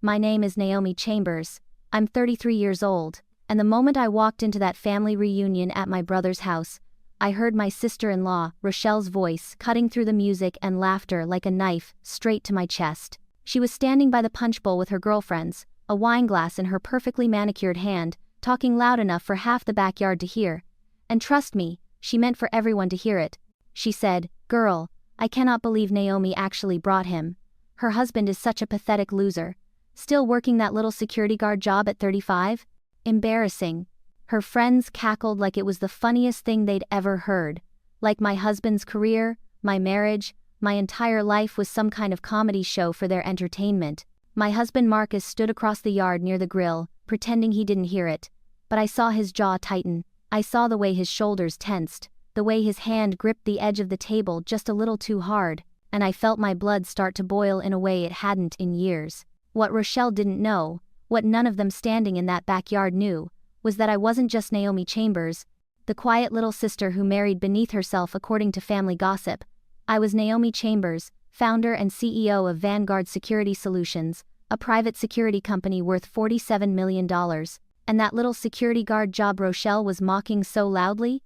My name is Naomi Chambers. I'm 33 years old, and the moment I walked into that family reunion at my brother's house, I heard my sister-in-law, Rochelle's voice, cutting through the music and laughter like a knife, straight to my chest. She was standing by the punch bowl with her girlfriends, a wine glass in her perfectly manicured hand, talking loud enough for half the backyard to hear. And trust me, she meant for everyone to hear it. She said, "Girl, I cannot believe Naomi actually brought him. Her husband is such a pathetic loser. Still working that little security guard job at 35? Embarrassing." Her friends cackled like it was the funniest thing they'd ever heard. Like my husband's career, my marriage, my entire life was some kind of comedy show for their entertainment. My husband Marcus stood across the yard near the grill, pretending he didn't hear it. But I saw his jaw tighten. I saw the way his shoulders tensed, the way his hand gripped the edge of the table just a little too hard, and I felt my blood start to boil in a way it hadn't in years. What Rochelle didn't know, what none of them standing in that backyard knew, was that I wasn't just Naomi Chambers, the quiet little sister who married beneath herself according to family gossip. I was Naomi Chambers, founder and CEO of Vanguard Security Solutions, a private security company worth $47 million. And that little security guard job Rochelle was mocking so loudly?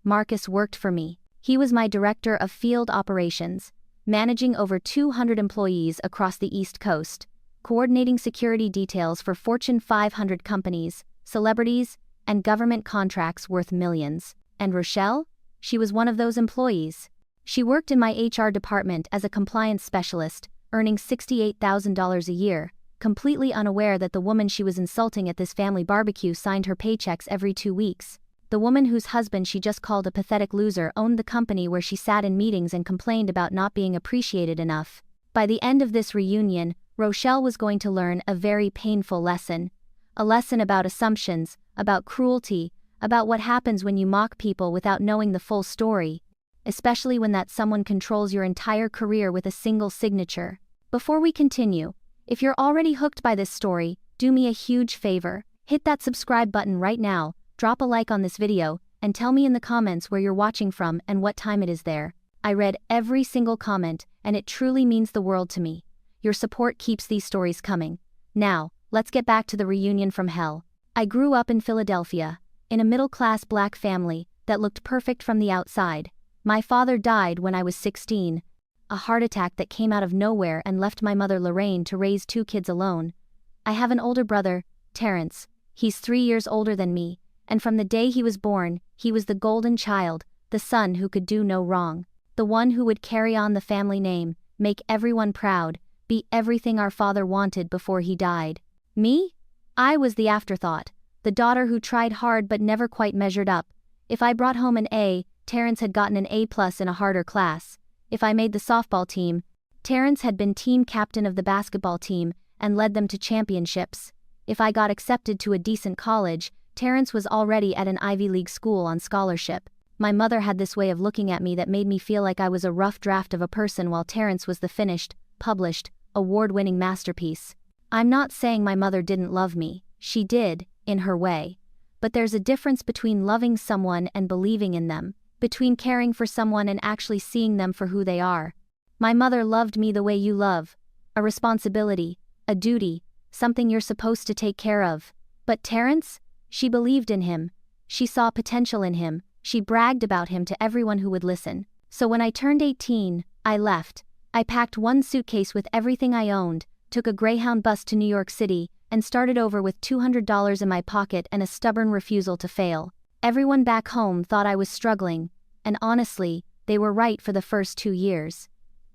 Marcus worked for me. He was my director of field operations, managing over 200 employees across the East Coast, coordinating security details for Fortune 500 companies, celebrities, and government contracts worth millions. And Rochelle? She was one of those employees. She worked in my HR department as a compliance specialist, earning $68,000 a year, completely unaware that the woman she was insulting at this family barbecue signed her paychecks every 2 weeks. The woman whose husband she just called a pathetic loser owned the company where she sat in meetings and complained about not being appreciated enough. By the end of this reunion, Rochelle was going to learn a very painful lesson. A lesson about assumptions, about cruelty, about what happens when you mock people without knowing the full story, especially when that someone controls your entire career with a single signature. Before we continue, if you're already hooked by this story, do me a huge favor. Hit that subscribe button right now, drop a like on this video, and tell me in the comments where you're watching from and what time it is there. I read every single comment, and it truly means the world to me. Your support keeps these stories coming. Now, let's get back to the reunion from hell. I grew up in Philadelphia, in a middle-class black family that looked perfect from the outside. My father died when I was 16. A heart attack that came out of nowhere and left my mother Lorraine to raise 2 kids alone. I have an older brother, Terrence. He's 3 years older than me, and from the day he was born, he was the golden child, the son who could do no wrong. The one who would carry on the family name, make everyone proud, be everything our father wanted before he died. Me? I was the afterthought, the daughter who tried hard but never quite measured up. If I brought home an A, Terrence had gotten an A+ in a harder class. If I made the softball team, Terrence had been team captain of the basketball team and led them to championships. If I got accepted to a decent college, Terrence was already at an Ivy League school on scholarship. My mother had this way of looking at me that made me feel like I was a rough draft of a person while Terrence was the finished, published, award-winning masterpiece. I'm not saying my mother didn't love me. She did, in her way. But there's a difference between loving someone and believing in them, between caring for someone and actually seeing them for who they are. My mother loved me the way you love. A responsibility, a duty, something you're supposed to take care of. But Terrence? She believed in him. She saw potential in him. She bragged about him to everyone who would listen. So when I turned 18, I left. I packed 1 suitcase with everything I owned, took a Greyhound bus to New York City, and started over with $200 in my pocket and a stubborn refusal to fail. Everyone back home thought I was struggling, and honestly, they were right for the first 2 years.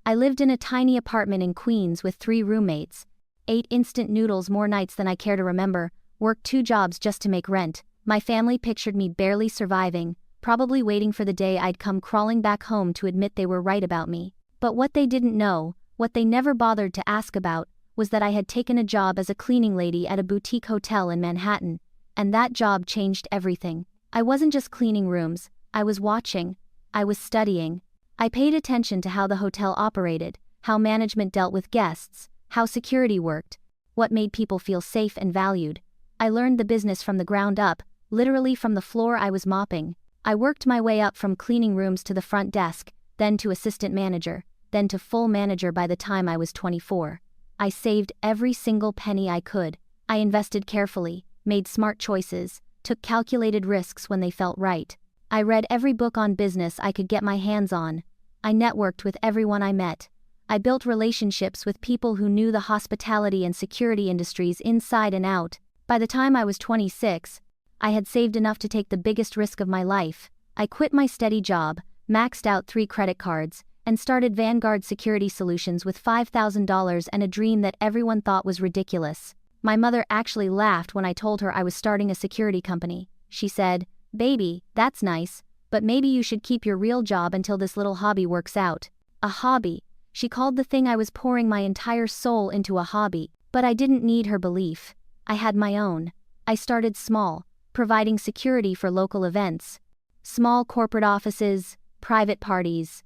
I lived in a tiny apartment in Queens with 3 roommates, ate instant noodles more nights than I care to remember, worked 2 jobs just to make rent. My family pictured me barely surviving, probably waiting for the day I'd come crawling back home to admit they were right about me. But what they didn't know, what they never bothered to ask about, was that I had taken a job as a cleaning lady at a boutique hotel in Manhattan, and that job changed everything. I wasn't just cleaning rooms, I was watching, I was studying. I paid attention to how the hotel operated, how management dealt with guests, how security worked, what made people feel safe and valued. I learned the business from the ground up, literally from the floor I was mopping. I worked my way up from cleaning rooms to the front desk, then to assistant manager, then to full manager by the time I was 24. I saved every single penny I could. I invested carefully, made smart choices, took calculated risks when they felt right. I read every book on business I could get my hands on. I networked with everyone I met. I built relationships with people who knew the hospitality and security industries inside and out. By the time I was 26, I had saved enough to take the biggest risk of my life. I quit my steady job, maxed out 3 credit cards, and started Vanguard Security Solutions with $5,000 and a dream that everyone thought was ridiculous. My mother actually laughed when I told her I was starting a security company. She said, "Baby, that's nice, but maybe you should keep your real job until this little hobby works out." A hobby. She called the thing I was pouring my entire soul into a hobby. But I didn't need her belief. I had my own. I started small, providing security for local events. Small corporate offices, private parties.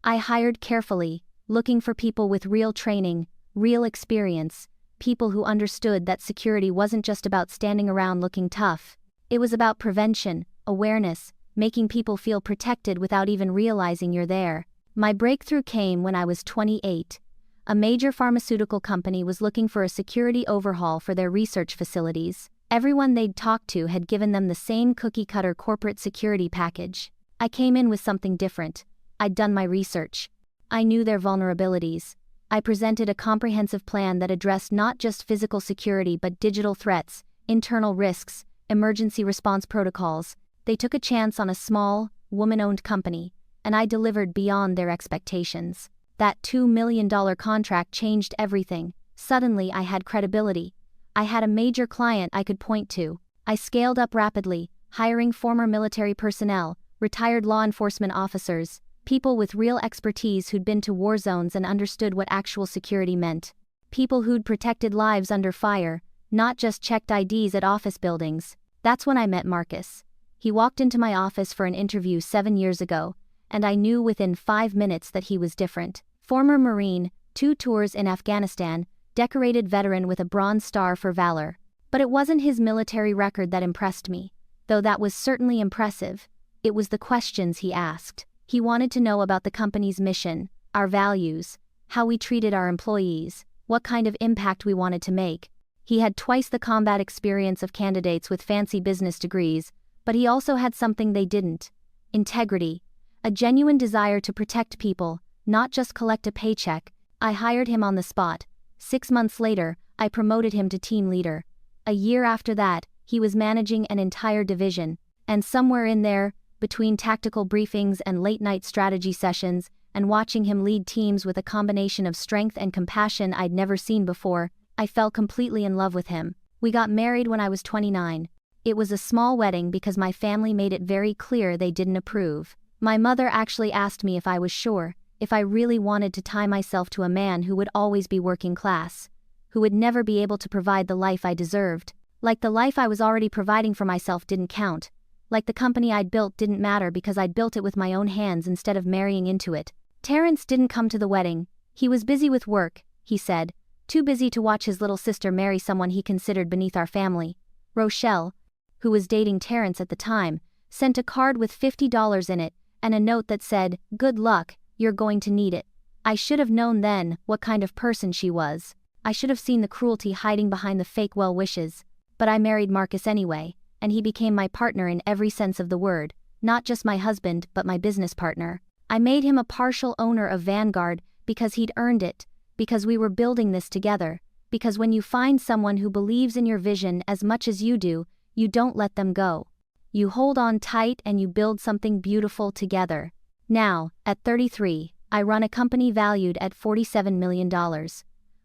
I hired carefully, looking for people with real training, real experience, people who understood that security wasn't just about standing around looking tough. It was about prevention, awareness, making people feel protected without even realizing you're there. My breakthrough came when I was 28. A major pharmaceutical company was looking for a security overhaul for their research facilities. Everyone they'd talked to had given them the same cookie-cutter corporate security package. I came in with something different. I'd done my research. I knew their vulnerabilities. I presented a comprehensive plan that addressed not just physical security but digital threats, internal risks, emergency response protocols. They took a chance on a small, woman-owned company, and I delivered beyond their expectations. That $2 million contract changed everything. Suddenly I had credibility. I had a major client I could point to. I scaled up rapidly, hiring former military personnel, retired law enforcement officers, people with real expertise who'd been to war zones and understood what actual security meant. People who'd protected lives under fire, not just checked IDs at office buildings. That's when I met Marcus. He walked into my office for an interview 7 years ago, and I knew within 5 minutes that he was different. Former Marine, 2 tours in Afghanistan, decorated veteran with a Bronze Star for valor. But it wasn't his military record that impressed me, though that was certainly impressive. It was the questions he asked. He wanted to know about the company's mission, our values, how we treated our employees, what kind of impact we wanted to make. He had twice the combat experience of candidates with fancy business degrees, but he also had something they didn't: integrity, a genuine desire to protect people, not just collect a paycheck. I hired him on the spot. 6 months later, I promoted him to team leader. A year after that, he was managing an entire division. And somewhere in there, between tactical briefings and late-night strategy sessions, and watching him lead teams with a combination of strength and compassion I'd never seen before, I fell completely in love with him. We got married when I was 29. It was a small wedding because my family made it very clear they didn't approve. My mother actually asked me if I was sure, if I really wanted to tie myself to a man who would always be working class, who would never be able to provide the life I deserved. Like the life I was already providing for myself didn't count. Like the company I'd built didn't matter because I'd built it with my own hands instead of marrying into it. Terrence didn't come to the wedding. He was busy with work, he said, too busy to watch his little sister marry someone he considered beneath our family. Rochelle, who was dating Terrence at the time, sent a card with $50 in it, and a note that said, "Good luck, you're going to need it." I should have known then what kind of person she was. I should have seen the cruelty hiding behind the fake well wishes. But I married Marcus anyway, and he became my partner in every sense of the word, not just my husband but my business partner. I made him a partial owner of Vanguard because he'd earned it, because we were building this together, because when you find someone who believes in your vision as much as you do, you don't let them go. You hold on tight and you build something beautiful together. Now, at 33, I run a company valued at $47 million.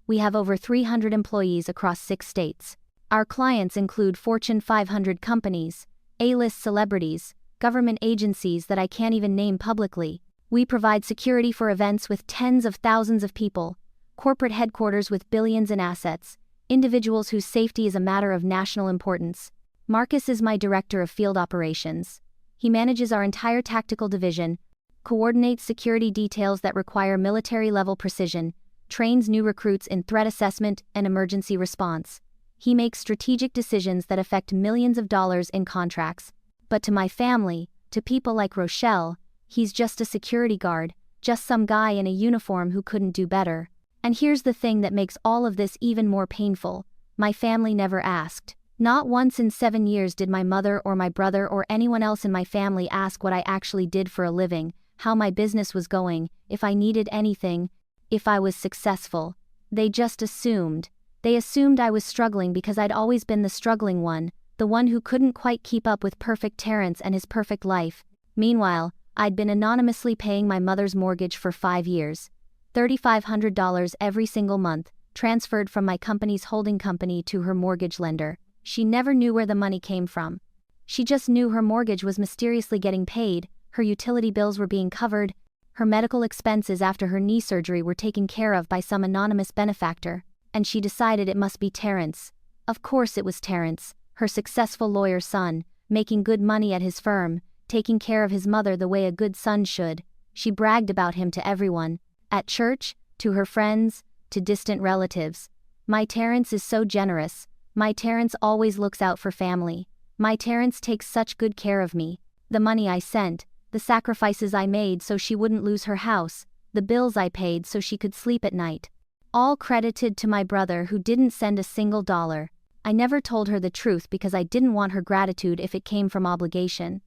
We have over 300 employees across 6 states. Our clients include Fortune 500 companies, A-list celebrities, government agencies that I can't even name publicly. We provide security for events with tens of thousands of people, corporate headquarters with billions in assets, individuals whose safety is a matter of national importance. Marcus is my director of field operations. He manages our entire tactical division, coordinates security details that require military-level precision, trains new recruits in threat assessment and emergency response. He makes strategic decisions that affect millions of dollars in contracts. But to my family, to people like Rochelle, he's just a security guard, just some guy in a uniform who couldn't do better. And here's the thing that makes all of this even more painful. My family never asked. Not once in 7 years did my mother or my brother or anyone else in my family ask what I actually did for a living, how my business was going, if I needed anything, if I was successful. They just assumed. They assumed I was struggling because I'd always been the struggling one, the one who couldn't quite keep up with perfect Terrence and his perfect life. Meanwhile, I'd been anonymously paying my mother's mortgage for 5 years. $3,500 every single month, transferred from my company's holding company to her mortgage lender. She never knew where the money came from. She just knew her mortgage was mysteriously getting paid, her utility bills were being covered, her medical expenses after her knee surgery were taken care of by some anonymous benefactor, and she decided it must be Terrence. Of course it was Terrence, her successful lawyer son, making good money at his firm, taking care of his mother the way a good son should. She bragged about him to everyone, at church, to her friends, to distant relatives. My Terrence is so generous. My Terrence always looks out for family. My Terrence takes such good care of me. The money I sent, the sacrifices I made so she wouldn't lose her house, the bills I paid so she could sleep at night. All credited to my brother who didn't send a single dollar. I never told her the truth because I didn't want her gratitude if it came from obligation.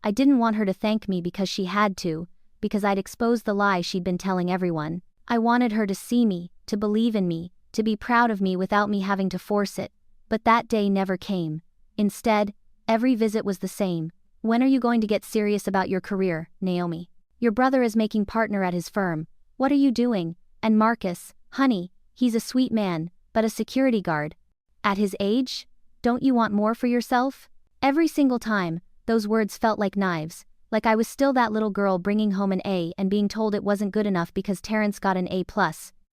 I didn't want her to thank me because she had to, because I'd exposed the lie she'd been telling everyone. I wanted her to see me, to believe in me, to be proud of me without me having to force it. But that day never came. Instead, every visit was the same. When are you going to get serious about your career, Naomi? Your brother is making partner at his firm. What are you doing? And Marcus, honey, he's a sweet man, but a security guard. At his age? Don't you want more for yourself? Every single time, those words felt like knives, like I was still that little girl bringing home an A and being told it wasn't good enough because Terrence got an A+.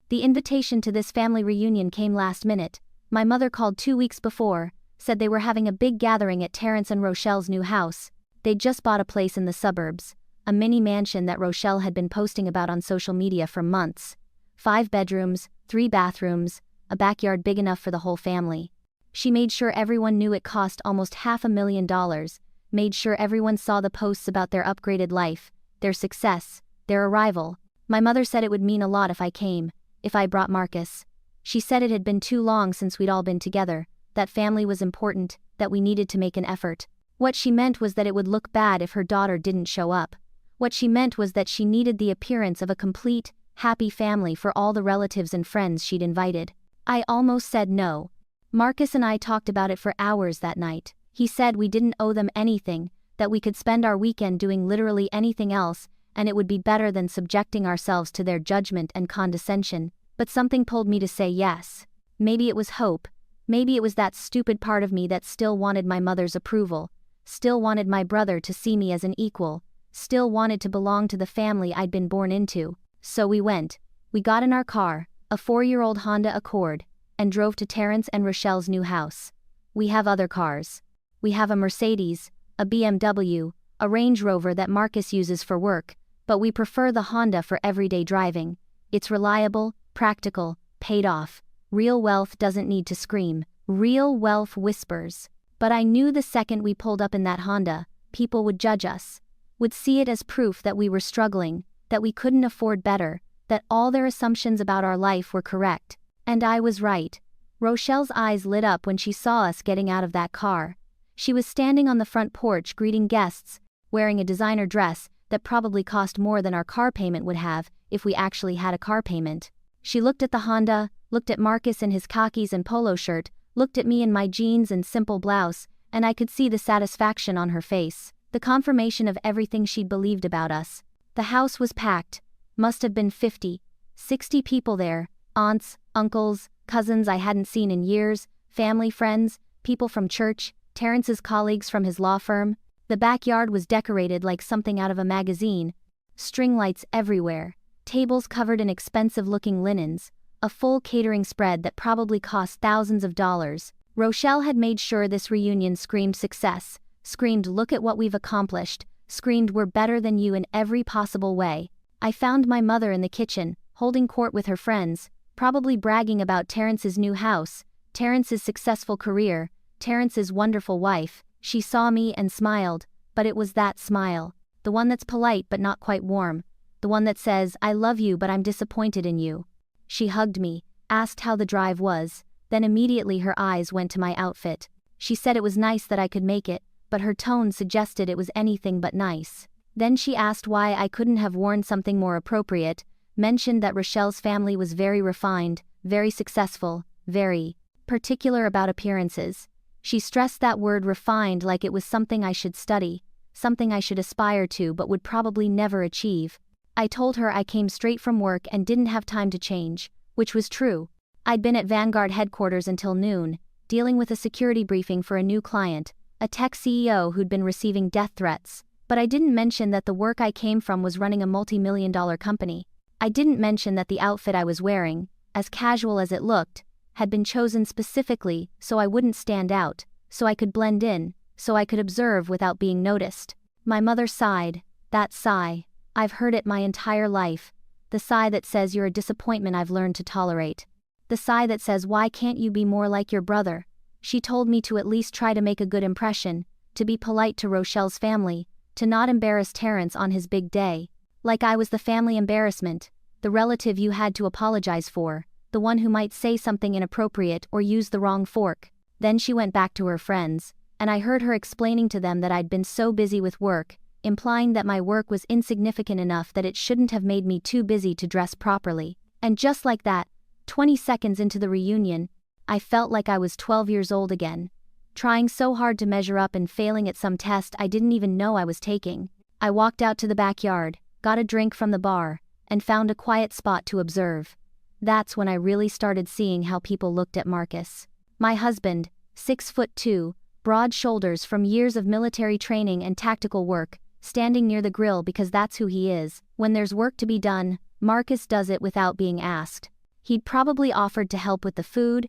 The invitation to this family reunion came last minute. My mother called 2 weeks before, said they were having a big gathering at Terrence and Rochelle's new house. They'd just bought a place in the suburbs, a mini mansion that Rochelle had been posting about on social media for months. 5 bedrooms, 3 bathrooms, a backyard big enough for the whole family. She made sure everyone knew it cost almost $500,000, made sure everyone saw the posts about their upgraded life, their success, their arrival. My mother said it would mean a lot if I came, if I brought Marcus. She said it had been too long since we'd all been together, that family was important, that we needed to make an effort. What she meant was that it would look bad if her daughter didn't show up. What she meant was that she needed the appearance of a complete, happy family for all the relatives and friends she'd invited. I almost said no. Marcus and I talked about it for hours that night. He said we didn't owe them anything, that we could spend our weekend doing literally anything else, and it would be better than subjecting ourselves to their judgment and condescension. But something pulled me to say yes. Maybe it was hope. Maybe it was that stupid part of me that still wanted my mother's approval, still wanted my brother to see me as an equal, still wanted to belong to the family I'd been born into. So we went. We got in our car, a 4-year-old Honda Accord, and drove to Terrence and Rochelle's new house. We have other cars. We have a Mercedes, a BMW, a Range Rover that Marcus uses for work, but we prefer the Honda for everyday driving. It's reliable, practical, paid off. Real wealth doesn't need to scream. Real wealth whispers. But I knew the second we pulled up in that Honda, people would judge us. Would see it as proof that we were struggling, that we couldn't afford better, that all their assumptions about our life were correct. And I was right. Rochelle's eyes lit up when she saw us getting out of that car. She was standing on the front porch greeting guests, wearing a designer dress that probably cost more than our car payment would have if we actually had a car payment. She looked at the Honda, looked at Marcus in his khakis and polo shirt, looked at me in my jeans and simple blouse, and I could see the satisfaction on her face, the confirmation of everything she'd believed about us. The house was packed. Must have been 50, 60 people there, aunts, uncles, cousins I hadn't seen in years, family friends, people from church, Terrence's colleagues from his law firm. The backyard was decorated like something out of a magazine. String lights everywhere. Tables covered in expensive-looking linens, a full catering spread that probably cost thousands of dollars. Rochelle had made sure this reunion screamed success, screamed look at what we've accomplished, screamed we're better than you in every possible way. I found my mother in the kitchen, holding court with her friends, probably bragging about Terrence's new house, Terrence's successful career, Terrence's wonderful wife. She saw me and smiled, but it was that smile, the one that's polite but not quite warm. The one that says, I love you but I'm disappointed in you. She hugged me, asked how the drive was, then immediately her eyes went to my outfit. She said it was nice that I could make it, but her tone suggested it was anything but nice. Then she asked why I couldn't have worn something more appropriate, mentioned that Rochelle's family was very refined, very successful, very particular about appearances. She stressed that word refined like it was something I should study, something I should aspire to but would probably never achieve. I told her I came straight from work and didn't have time to change, which was true. I'd been at Vanguard headquarters until noon, dealing with a security briefing for a new client, a tech CEO who'd been receiving death threats. But I didn't mention that the work I came from was running a multi-million-dollar company. I didn't mention that the outfit I was wearing, as casual as it looked, had been chosen specifically so I wouldn't stand out, so I could blend in, so I could observe without being noticed. My mother sighed. That sigh. I've heard it my entire life. The sigh that says you're a disappointment I've learned to tolerate. The sigh that says why can't you be more like your brother? She told me to at least try to make a good impression, to be polite to Rochelle's family, to not embarrass Terrence on his big day. Like I was the family embarrassment, the relative you had to apologize for, the one who might say something inappropriate or use the wrong fork. Then she went back to her friends, and I heard her explaining to them that I'd been so busy with work, implying that my work was insignificant enough that it shouldn't have made me too busy to dress properly. And just like that, 20 seconds into the reunion, I felt like I was 12 years old again, trying so hard to measure up and failing at some test I didn't even know I was taking. I walked out to the backyard, got a drink from the bar, and found a quiet spot to observe. That's when I really started seeing how people looked at Marcus. My husband, 6'2", broad shoulders from years of military training and tactical work, standing near the grill because that's who he is. When there's work to be done, Marcus does it without being asked. He'd probably offered to help with the food,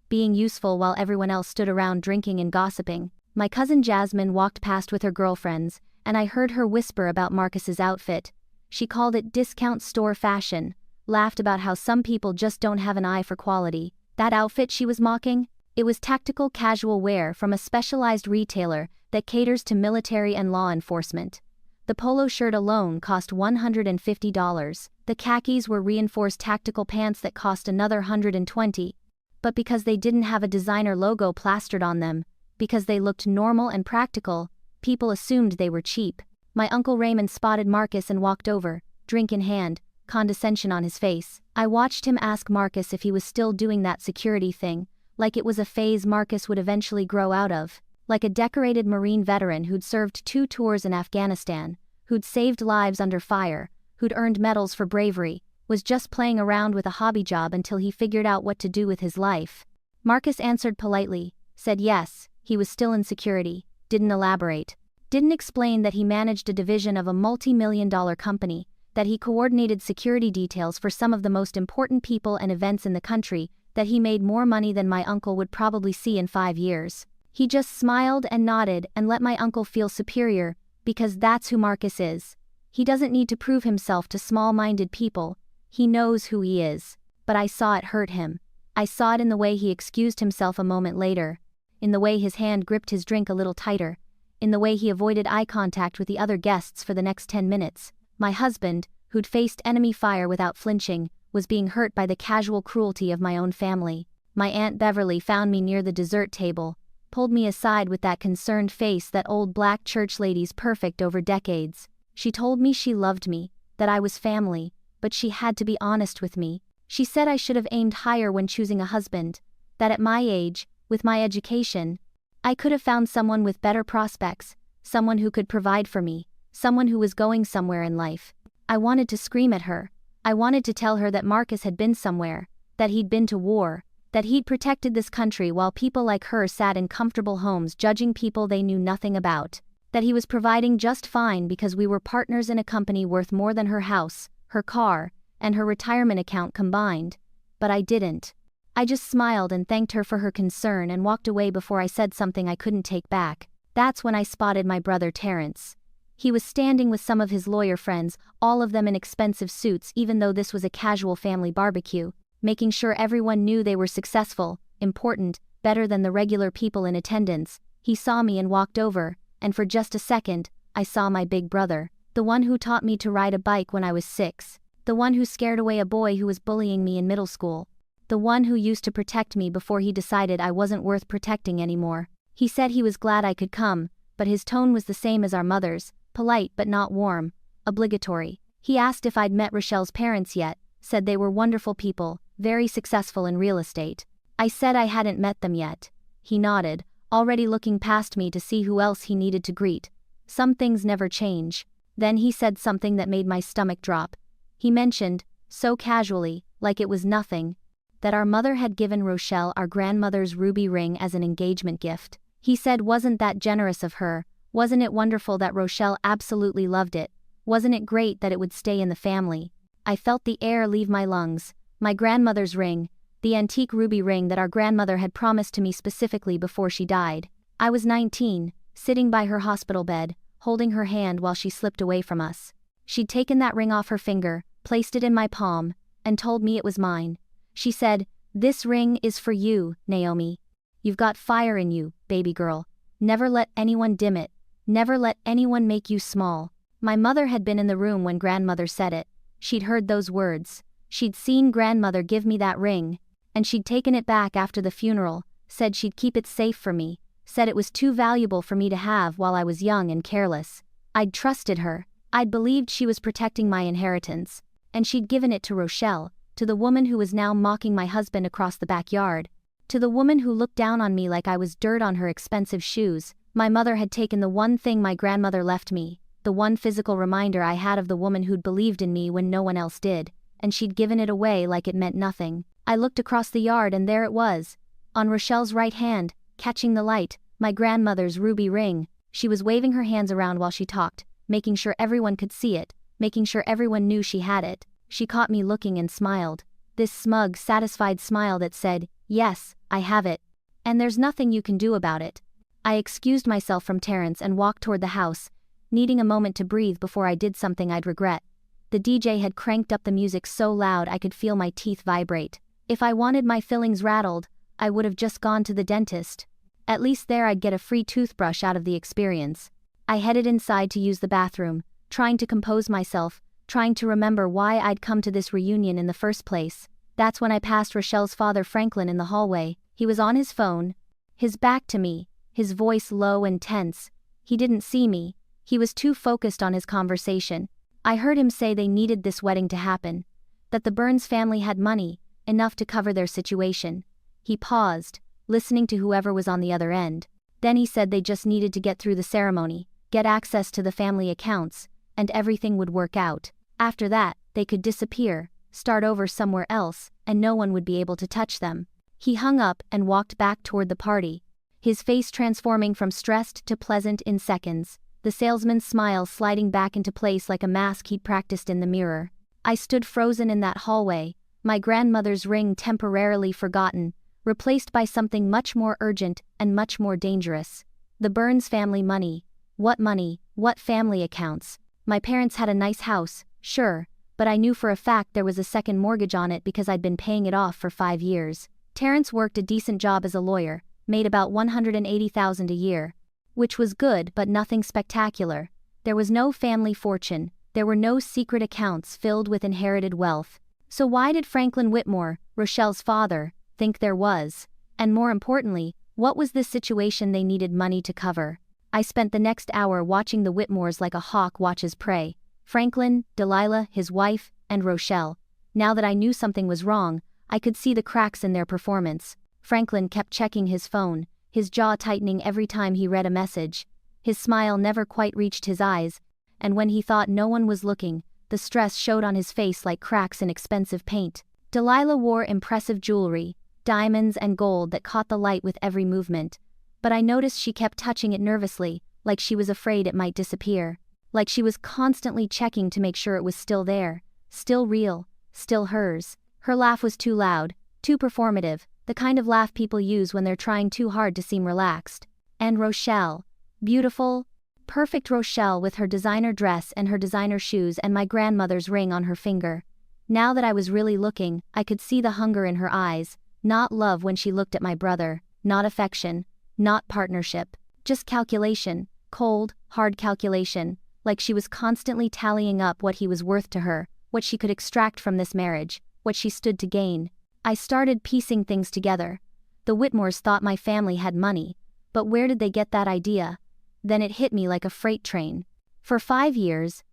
being useful while everyone else stood around drinking and gossiping. My cousin Jasmine walked past with her girlfriends, and I heard her whisper about Marcus's outfit. She called it discount store fashion, laughed about how some people just don't have an eye for quality. That outfit she was mocking? It was tactical casual wear from a specialized retailer that caters to military and law enforcement. The polo shirt alone cost $150. The khakis were reinforced tactical pants that cost another $120. But because they didn't have a designer logo plastered on them, because they looked normal and practical, people assumed they were cheap. My Uncle Raymond spotted Marcus and walked over, drink in hand, condescension on his face. I watched him ask Marcus if he was still doing that security thing, like it was a phase Marcus would eventually grow out of. Like a decorated Marine veteran who'd served 2 tours in Afghanistan, who'd saved lives under fire, who'd earned medals for bravery, was just playing around with a hobby job until he figured out what to do with his life. Marcus answered politely, said yes, he was still in security, didn't elaborate. Didn't explain that he managed a division of a multi-million-dollar company, that he coordinated security details for some of the most important people and events in the country, that he made more money than my uncle would probably see in 5 years. He just smiled and nodded and let my uncle feel superior, because that's who Marcus is. He doesn't need to prove himself to small-minded people. He knows who he is. But I saw it hurt him. I saw it in the way he excused himself a moment later, in the way his hand gripped his drink a little tighter, in the way he avoided eye contact with the other guests for the next 10 minutes. My husband, who'd faced enemy fire without flinching, was being hurt by the casual cruelty of my own family. My Aunt Beverly found me near the dessert table, pulled me aside with that concerned face that old black church lady's perfect over decades. She told me she loved me, that I was family, but she had to be honest with me. She said I should have aimed higher when choosing a husband, that at my age, with my education, I could have found someone with better prospects, someone who could provide for me, someone who was going somewhere in life. I wanted to scream at her. I wanted to tell her that Marcus had been somewhere, that he'd been to war, that he'd protected this country while people like her sat in comfortable homes judging people they knew nothing about, that he was providing just fine because we were partners in a company worth more than her house, her car, and her retirement account combined. But I didn't. I just smiled and thanked her for her concern and walked away before I said something I couldn't take back. That's when I spotted my brother Terrence. He was standing with some of his lawyer friends, all of them in expensive suits even though this was a casual family barbecue, making sure everyone knew they were successful, important, better than the regular people in attendance. He saw me and walked over, and for just a second, I saw my big brother, the one who taught me to ride a bike when I was 6. The one who scared away a boy who was bullying me in middle school. The one who used to protect me before he decided I wasn't worth protecting anymore. He said he was glad I could come, but his tone was the same as our mother's, polite but not warm, obligatory. He asked if I'd met Rochelle's parents yet, said they were wonderful people, very successful in real estate. I said I hadn't met them yet. He nodded, already looking past me to see who else he needed to greet. Some things never change. Then he said something that made my stomach drop. He mentioned, so casually, like it was nothing, that our mother had given Rochelle our grandmother's ruby ring as an engagement gift. He said, wasn't that generous of her? Wasn't it wonderful that Rochelle absolutely loved it? Wasn't it great that it would stay in the family? I felt the air leave my lungs. My grandmother's ring, the antique ruby ring that our grandmother had promised to me specifically before she died. I was 19, sitting by her hospital bed, holding her hand while she slipped away from us. She'd taken that ring off her finger, placed it in my palm, and told me it was mine. She said, "This ring is for you, Naomi. You've got fire in you, baby girl. Never let anyone dim it. Never let anyone make you small." My mother had been in the room when grandmother said it. She'd heard those words. She'd seen grandmother give me that ring, and she'd taken it back after the funeral, said she'd keep it safe for me, said it was too valuable for me to have while I was young and careless. I'd trusted her. I'd believed she was protecting my inheritance, and she'd given it to Rochelle, to the woman who was now mocking my husband across the backyard, to the woman who looked down on me like I was dirt on her expensive shoes. My mother had taken the one thing my grandmother left me, the one physical reminder I had of the woman who'd believed in me when no one else did, and she'd given it away like it meant nothing. I looked across the yard and there it was, on Rochelle's right hand, catching the light, my grandmother's ruby ring. She was waving her hands around while she talked, making sure everyone could see it, making sure everyone knew she had it. She caught me looking and smiled. This smug, satisfied smile that said, "Yes, I have it. And there's nothing you can do about it." I excused myself from Terrence and walked toward the house, needing a moment to breathe before I did something I'd regret. The DJ had cranked up the music so loud I could feel my teeth vibrate. If I wanted my fillings rattled, I would have just gone to the dentist. At least there I'd get a free toothbrush out of the experience. I headed inside to use the bathroom, trying to compose myself, trying to remember why I'd come to this reunion in the first place. That's when I passed Rochelle's father Franklin in the hallway. He was on his phone, his back to me, his voice low and tense. He didn't see me. He was too focused on his conversation. I heard him say they needed this wedding to happen, that the Burns family had money, enough to cover their situation. He paused, listening to whoever was on the other end. Then he said they just needed to get through the ceremony, get access to the family accounts, and everything would work out. After that, they could disappear, start over somewhere else, and no one would be able to touch them. He hung up and walked back toward the party, his face transforming from stressed to pleasant in seconds, the salesman's smile sliding back into place like a mask he'd practiced in the mirror. I stood frozen in that hallway, my grandmother's ring temporarily forgotten, replaced by something much more urgent and much more dangerous. The Burns family money. What money? What family accounts? My parents had a nice house, sure, but I knew for a fact there was a second mortgage on it because I'd been paying it off for 5 years. Terrence worked a decent job as a lawyer, made about $180,000 a year, which was good but nothing spectacular. There was no family fortune, there were no secret accounts filled with inherited wealth. So why did Franklin Whitmore, Rochelle's father, think there was? And more importantly, what was this situation they needed money to cover? I spent the next hour watching the Whitmores like a hawk watches prey. Franklin, Delilah, his wife, and Rochelle. Now that I knew something was wrong, I could see the cracks in their performance. Franklin kept checking his phone, his jaw tightening every time he read a message. His smile never quite reached his eyes, and when he thought no one was looking, the stress showed on his face like cracks in expensive paint. Delilah wore impressive jewelry, diamonds and gold that caught the light with every movement. But I noticed she kept touching it nervously, like she was afraid it might disappear. Like she was constantly checking to make sure it was still there, still real, still hers. Her laugh was too loud, too performative, the kind of laugh people use when they're trying too hard to seem relaxed. And Rochelle. Beautiful, perfect Rochelle with her designer dress and her designer shoes and my grandmother's ring on her finger. Now that I was really looking, I could see the hunger in her eyes, not love when she looked at my brother, not affection, not partnership, just calculation, cold, hard calculation, like she was constantly tallying up what he was worth to her, what she could extract from this marriage, what she stood to gain. I started piecing things together. The Whitmores thought my family had money, but where did they get that idea? Then it hit me like a freight train. For 5 years,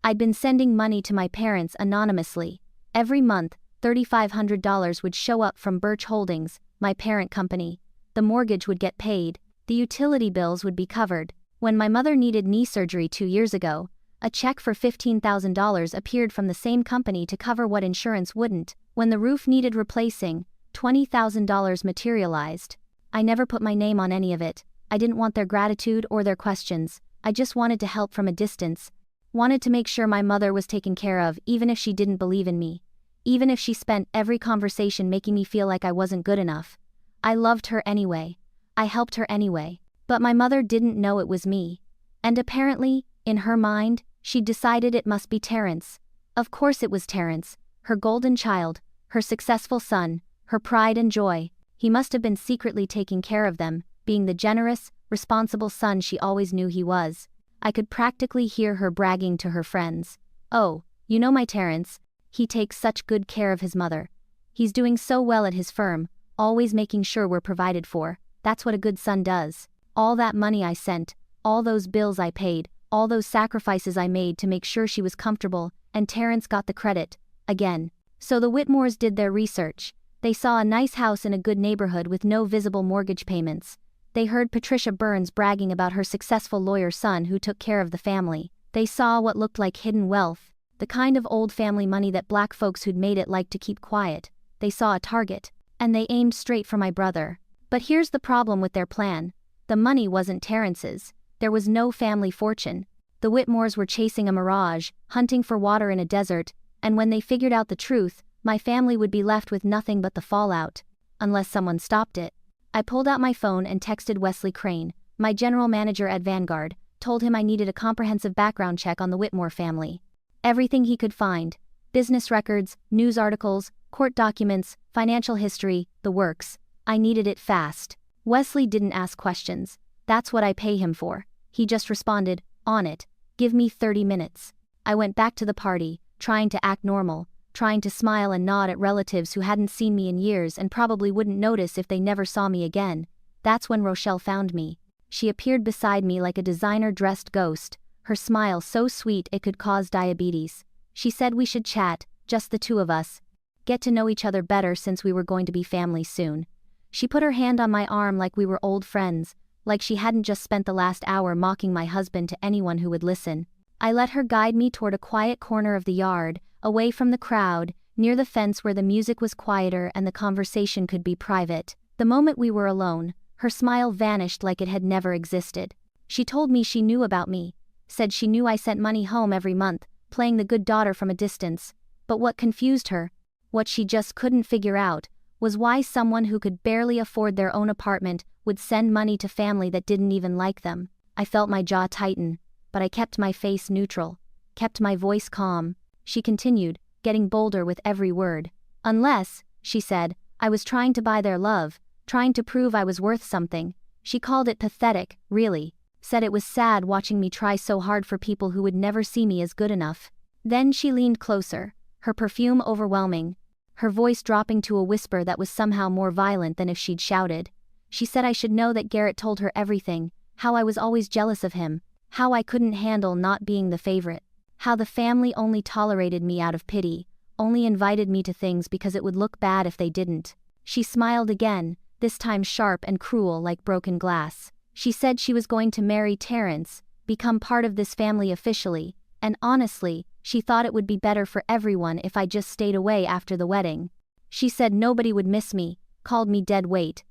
I'd been sending money to my parents anonymously. Every month, $3,500 would show up from Birch Holdings, my parent company. The mortgage would get paid, the utility bills would be covered. When my mother needed knee surgery 2 years ago, a check for $15,000 appeared from the same company to cover what insurance wouldn't. When the roof needed replacing, $20,000 materialized. I never put my name on any of it. I didn't want their gratitude or their questions. I just wanted to help from a distance. Wanted to make sure my mother was taken care of, even if she didn't believe in me. Even if she spent every conversation making me feel like I wasn't good enough. I loved her anyway. I helped her anyway. But my mother didn't know it was me. And apparently, in her mind, she'd decided it must be Terrence. Of course it was Terrence, her golden child, her successful son, her pride and joy. He must have been secretly taking care of them, being the generous, responsible son she always knew he was. I could practically hear her bragging to her friends. "Oh, you know my Terrence, he takes such good care of his mother. He's doing so well at his firm, always making sure we're provided for. That's what a good son does." All that money I sent, all those bills I paid, all those sacrifices I made to make sure she was comfortable, and Terrence got the credit, again. So the Whitmores did their research. They saw a nice house in a good neighborhood with no visible mortgage payments. They heard Patricia Burns bragging about her successful lawyer son who took care of the family. They saw what looked like hidden wealth, the kind of old family money that black folks who'd made it liked to keep quiet. They saw a target, and they aimed straight for my brother. But here's the problem with their plan. The money wasn't Terrence's. There was no family fortune. The Whitmores were chasing a mirage, hunting for water in a desert, and when they figured out the truth, my family would be left with nothing but the fallout. Unless someone stopped it. I pulled out my phone and texted Wesley Crane, my general manager at Vanguard, told him I needed a comprehensive background check on the Whitmore family. Everything he could find. Business records, news articles, court documents, financial history, the works. I needed it fast. Wesley didn't ask questions. That's what I pay him for. He just responded, "On it. Give me 30 minutes. I went back to the party, trying to act normal, trying to smile and nod at relatives who hadn't seen me in years and probably wouldn't notice if they never saw me again. That's when Rochelle found me. She appeared beside me like a designer-dressed ghost, her smile so sweet it could cause diabetes. She said we should chat, just the two of us, get to know each other better since we were going to be family soon. She put her hand on my arm like we were old friends, like she hadn't just spent the last hour mocking my husband to anyone who would listen. I let her guide me toward a quiet corner of the yard, away from the crowd, near the fence where the music was quieter and the conversation could be private. The moment we were alone, her smile vanished like it had never existed. She told me she knew about me, said she knew I sent money home every month, playing the good daughter from a distance. But what confused her, what she just couldn't figure out, was why someone who could barely afford their own apartment would send money to family that didn't even like them. I felt my jaw tighten, but I kept my face neutral, kept my voice calm. She continued, getting bolder with every word. "Unless," she said, "I was trying to buy their love, trying to prove I was worth something." She called it pathetic, really. Said it was sad watching me try so hard for people who would never see me as good enough. Then she leaned closer, her perfume overwhelming, her voice dropping to a whisper that was somehow more violent than if she'd shouted. She said I should know that Garrett told her everything, how I was always jealous of him, how I couldn't handle not being the favorite, how the family only tolerated me out of pity, only invited me to things because it would look bad if they didn't. She smiled again, this time sharp and cruel like broken glass. She said she was going to marry Terrence, become part of this family officially, and honestly, she thought it would be better for everyone if I just stayed away after the wedding. She said nobody would miss me, called me dead weight.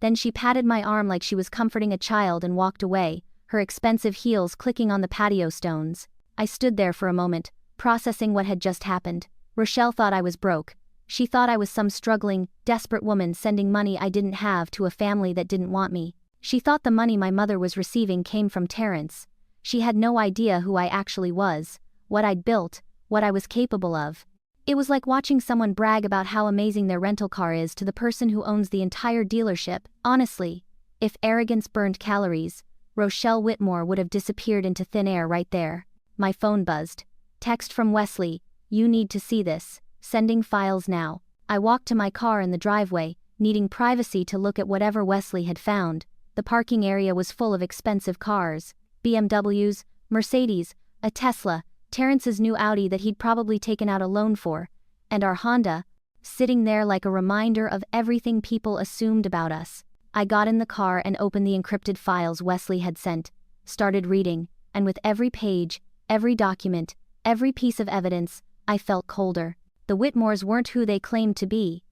Then she patted my arm like she was comforting a child and walked away, her expensive heels clicking on the patio stones. I stood there for a moment, processing what had just happened. Rochelle thought I was broke. She thought I was some struggling, desperate woman sending money I didn't have to a family that didn't want me. She thought the money my mother was receiving came from Terrence. She had no idea who I actually was, what I'd built, what I was capable of. It was like watching someone brag about how amazing their rental car is to the person who owns the entire dealership. Honestly, if arrogance burned calories, Rochelle Whitmore would have disappeared into thin air right there. My phone buzzed. Text from Wesley, "You need to see this. Sending files now." I walked to my car in the driveway, needing privacy to look at whatever Wesley had found. The parking area was full of expensive cars. BMWs, Mercedes, a Tesla, Terrence's new Audi that he'd probably taken out a loan for, and our Honda, sitting there like a reminder of everything people assumed about us. I got in the car and opened the encrypted files Wesley had sent, started reading, and with every page, every document, every piece of evidence, I felt colder. The Whitmores weren't who they claimed to be.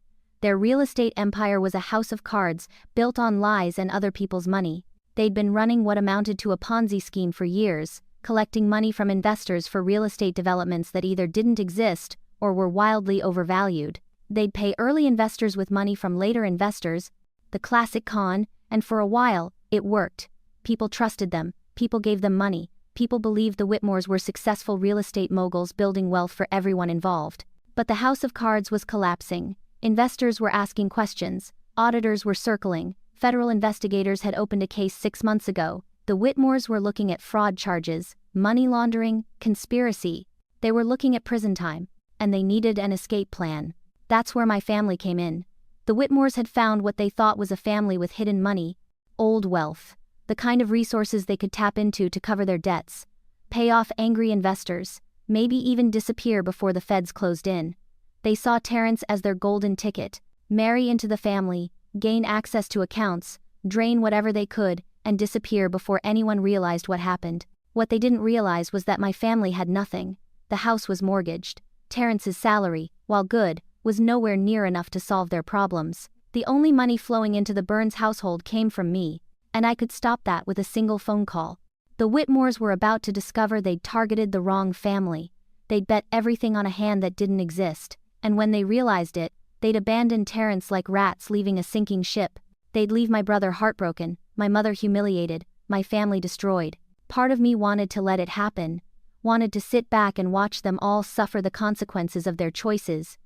Their real estate empire was a house of cards, built on lies and other people's money. They'd been running what amounted to a Ponzi scheme for years, collecting money from investors for real estate developments that either didn't exist or were wildly overvalued. They'd pay early investors with money from later investors, the classic con, and for a while, it worked. People trusted them, people gave them money, people believed the Whitmores were successful real estate moguls building wealth for everyone involved. But the house of cards was collapsing. Investors were asking questions, auditors were circling, federal investigators had opened a case 6 months ago. The Whitmores were looking at fraud charges, money laundering, conspiracy. They were looking at prison time, and they needed an escape plan. That's where my family came in. The Whitmores had found what they thought was a family with hidden money, old wealth, the kind of resources they could tap into to cover their debts, pay off angry investors, maybe even disappear before the feds closed in. They saw Terrence as their golden ticket, marry into the family, gain access to accounts, drain whatever they could, and disappear before anyone realized what happened. What they didn't realize was that my family had nothing. The house was mortgaged. Terrence's salary, while good, was nowhere near enough to solve their problems. The only money flowing into the Burns household came from me, and I could stop that with a single phone call. The Whitmores were about to discover they'd targeted the wrong family. They'd bet everything on a hand that didn't exist, and when they realized it, they'd abandon Terrence like rats leaving a sinking ship. They'd leave my brother heartbroken, my mother humiliated, my family destroyed. Part of me wanted to let it happen, wanted to sit back and watch them all suffer the consequences of their choices.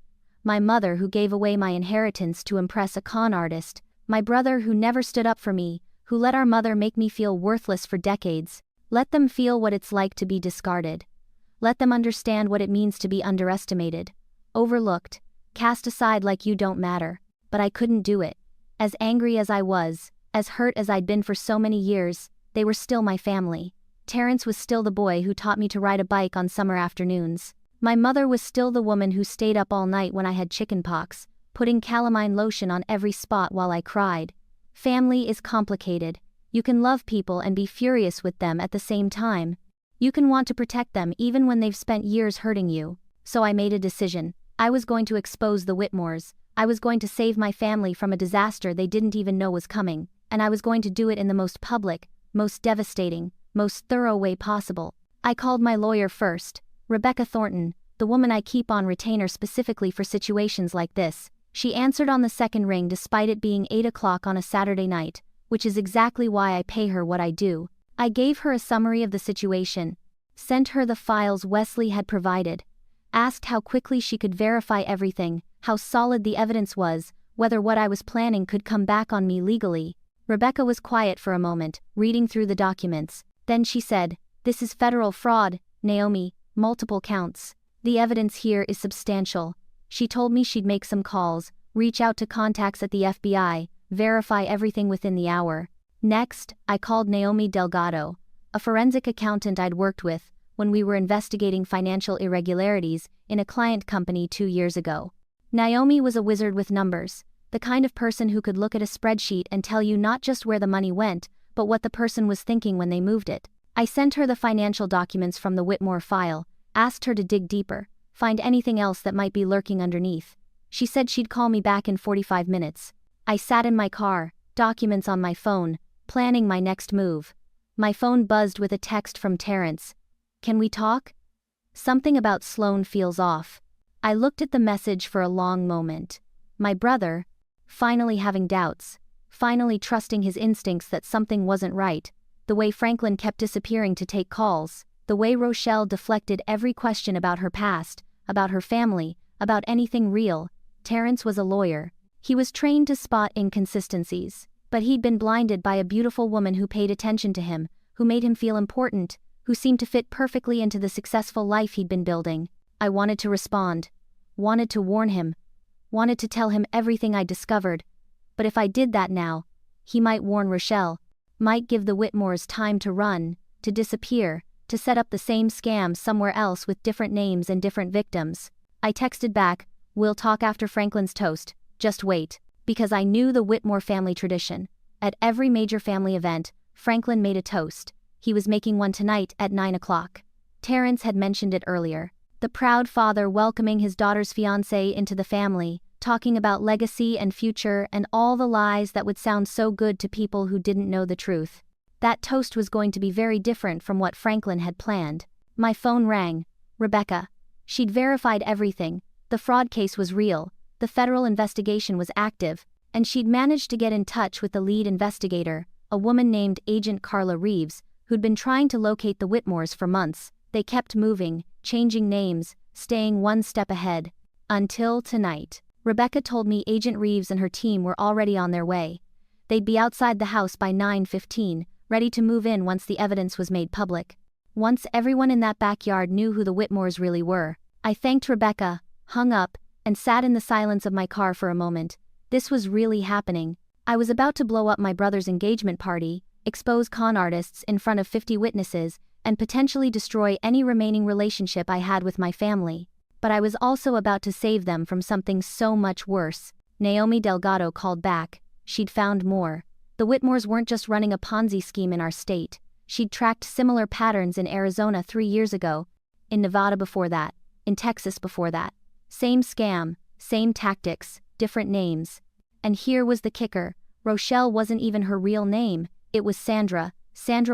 My mother who gave away my inheritance to impress a con artist, my brother who never stood up for me, who let our mother make me feel worthless for decades. Let them feel what it's like to be discarded. Let them understand what it means to be underestimated, overlooked, cast aside like you don't matter. But I couldn't do it. As angry as I was, as hurt as I'd been for so many years, they were still my family. Terrence was still the boy who taught me to ride a bike on summer afternoons. My mother was still the woman who stayed up all night when I had chickenpox, putting calamine lotion on every spot while I cried. Family is complicated. You can love people and be furious with them at the same time. You can want to protect them even when they've spent years hurting you. So I made a decision. I was going to expose the Whitmores. I was going to save my family from a disaster they didn't even know was coming, and I was going to do it in the most public, most devastating, most thorough way possible. I called my lawyer first, Rebecca Thornton, the woman I keep on retainer specifically for situations like this. She answered on the second ring despite it being 8 o'clock on a Saturday night, which is exactly why I pay her what I do. I gave her a summary of the situation, sent her the files Wesley had provided, asked how quickly she could verify everything, how solid the evidence was, whether what I was planning could come back on me legally. Rebecca was quiet for a moment, reading through the documents. Then she said, "This is federal fraud, Naomi, multiple counts. The evidence here is substantial." She told me she'd make some calls, reach out to contacts at the FBI, verify everything within the hour. Next, I called Naomi Delgado, a forensic accountant I'd worked with when we were investigating financial irregularities in a client company 2 years ago. Naomi was a wizard with numbers, the kind of person who could look at a spreadsheet and tell you not just where the money went, but what the person was thinking when they moved it. I sent her the financial documents from the Whitmore file, asked her to dig deeper, find anything else that might be lurking underneath. She said she'd call me back in 45 minutes. I sat in my car, documents on my phone, planning my next move. My phone buzzed with a text from Terrence. "Can we talk? Something about Sloan feels off." I looked at the message for a long moment. My brother, finally having doubts, finally trusting his instincts that something wasn't right, the way Franklin kept disappearing to take calls, the way Rochelle deflected every question about her past, about her family, about anything real. Terrence was a lawyer. He was trained to spot inconsistencies, but he'd been blinded by a beautiful woman who paid attention to him, who made him feel important, who seemed to fit perfectly into the successful life he'd been building. I wanted to respond. Wanted to warn him. Wanted to tell him everything I discovered. But if I did that now, he might warn Rochelle. Might give the Whitmores time to run, to disappear, to set up the same scam somewhere else with different names and different victims. I texted back, "We'll talk after Franklin's toast, just wait." Because I knew the Whitmore family tradition. At every major family event, Franklin made a toast. He was making one tonight at 9 o'clock. Terrence had mentioned it earlier. The proud father welcoming his daughter's fiancé into the family, talking about legacy and future and all the lies that would sound so good to people who didn't know the truth. That toast was going to be very different from what Franklin had planned. My phone rang. Rebecca. She'd verified everything. The fraud case was real. The federal investigation was active, and she'd managed to get in touch with the lead investigator, a woman named Agent Carla Reeves, who'd been trying to locate the Whitmores for months. They kept moving, changing names, staying one step ahead. Until tonight. Rebecca told me Agent Reeves and her team were already on their way. They'd be outside the house by 9:15, ready to move in once the evidence was made public. Once everyone in that backyard knew who the Whitmores really were. I thanked Rebecca, hung up, and sat in the silence of my car for a moment. This was really happening. I was about to blow up my brother's engagement party, expose con artists in front of 50 witnesses, and potentially destroy any remaining relationship I had with my family. But I was also about to save them from something so much worse. Naomi Delgado called back. She'd found more. The Whitmores weren't just running a Ponzi scheme in our state. She'd tracked similar patterns in Arizona 3 years ago, in Nevada before that, in Texas before that. Same scam, same tactics, different names. And here was the kicker. Rochelle wasn't even her real name. It was Sandra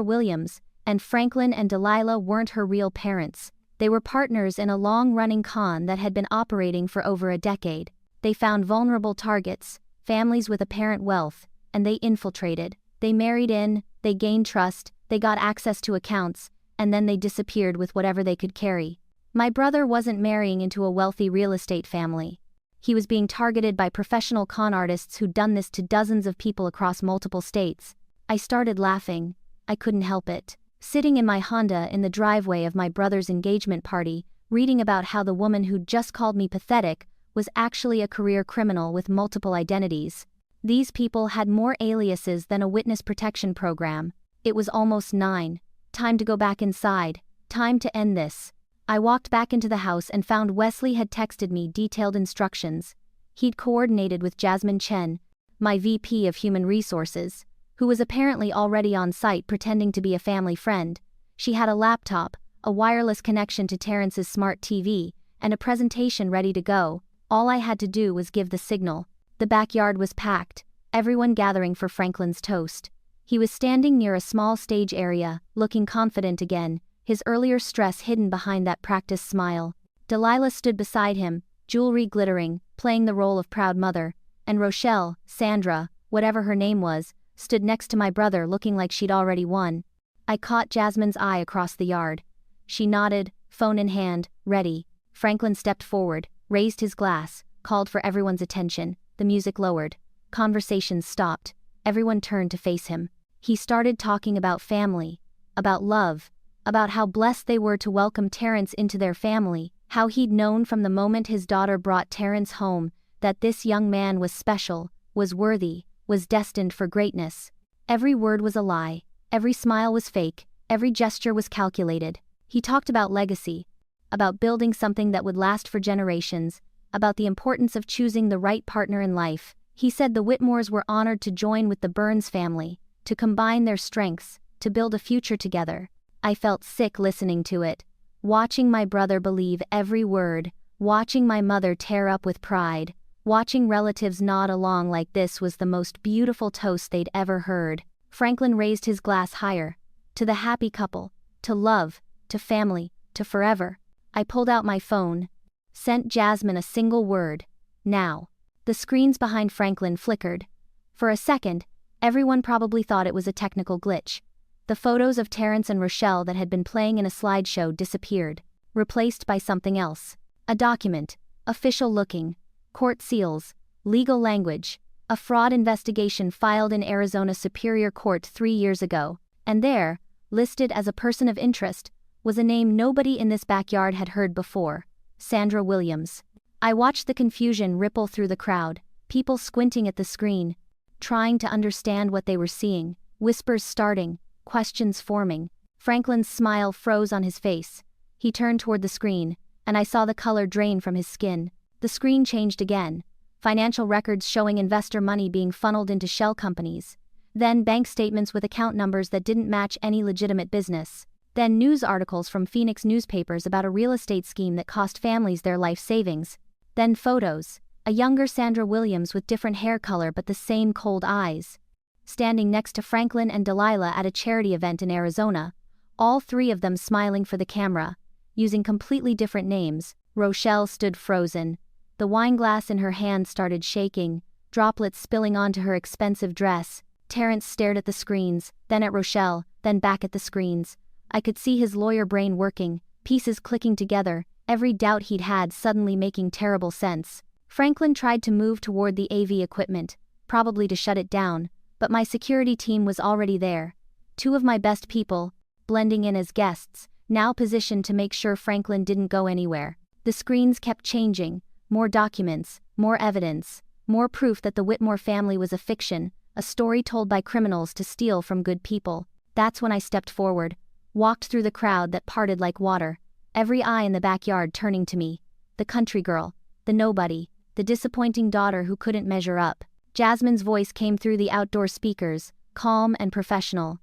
Williams, and Franklin and Delilah weren't her real parents. They were partners in a long-running con that had been operating for over a decade. They found vulnerable targets, families with apparent wealth, and they infiltrated. They married in, they gained trust, they got access to accounts, and then they disappeared with whatever they could carry. My brother wasn't marrying into a wealthy real estate family. He was being targeted by professional con artists who'd done this to dozens of people across multiple states. I started laughing. I couldn't help it. Sitting in my Honda in the driveway of my brother's engagement party, reading about how the woman who'd just called me pathetic was actually a career criminal with multiple identities. These people had more aliases than a witness protection program. It was almost 9. Time to go back inside. Time to end this. I walked back into the house and found Wesley had texted me detailed instructions. He'd coordinated with Jasmine Chen, my VP of Human Resources, who was apparently already on site pretending to be a family friend. She had a laptop, a wireless connection to Terrence's smart TV, and a presentation ready to go. All I had to do was give the signal. The backyard was packed, everyone gathering for Franklin's toast. He was standing near a small stage area, looking confident again, his earlier stress hidden behind that practiced smile. Delilah stood beside him, jewelry glittering, playing the role of proud mother, and Rochelle, Sandra, whatever her name was, stood next to my brother looking like she'd already won. I caught Jasmine's eye across the yard. She nodded, phone in hand, ready. Franklin stepped forward, raised his glass, called for everyone's attention. The music lowered. Conversations stopped. Everyone turned to face him. He started talking about family, about love, about how blessed they were to welcome Terrence into their family, how he'd known from the moment his daughter brought Terrence home that this young man was special, was worthy, was destined for greatness. Every word was a lie, every smile was fake, every gesture was calculated. He talked about legacy, about building something that would last for generations, about the importance of choosing the right partner in life. He said the Whitmores were honored to join with the Burns family, to combine their strengths, to build a future together. I felt sick listening to it, watching my brother believe every word, watching my mother tear up with pride, watching relatives nod along like this was the most beautiful toast they'd ever heard. Franklin raised his glass higher. To the happy couple, to love, to family, to forever. I pulled out my phone, sent Jasmine a single word, now. The screens behind Franklin flickered. For a second, everyone probably thought it was a technical glitch. The photos of Terrence and Rochelle that had been playing in a slideshow disappeared, replaced by something else. A document, official looking, court seals, legal language, a fraud investigation filed in Arizona Superior Court 3 years ago, and there, listed as a person of interest, was a name nobody in this backyard had heard before. Sandra Williams. I watched the confusion ripple through the crowd, people squinting at the screen, trying to understand what they were seeing, whispers starting, questions forming. Franklin's smile froze on his face. He turned toward the screen, and I saw the color drain from his skin. The screen changed again. Financial records showing investor money being funneled into shell companies. Then bank statements with account numbers that didn't match any legitimate business. Then news articles from Phoenix newspapers about a real estate scheme that cost families their life savings. Then photos. A younger Sandra Williams with different hair color but the same cold eyes, standing next to Franklin and Delilah at a charity event in Arizona, all three of them smiling for the camera, using completely different names. Rochelle stood frozen. The wine glass in her hand started shaking, droplets spilling onto her expensive dress. Terrence stared at the screens, then at Rochelle, then back at the screens. I could see his lawyer brain working, pieces clicking together, every doubt he'd had suddenly making terrible sense. Franklin tried to move toward the AV equipment, probably to shut it down, but my security team was already there. Two of my best people, blending in as guests, now positioned to make sure Franklin didn't go anywhere. The screens kept changing, more documents, more evidence, more proof that the Whitmore family was a fiction, a story told by criminals to steal from good people. That's when I stepped forward, walked through the crowd that parted like water, every eye in the backyard turning to me. The country girl, the nobody, the disappointing daughter who couldn't measure up. Jasmine's voice came through the outdoor speakers, calm and professional.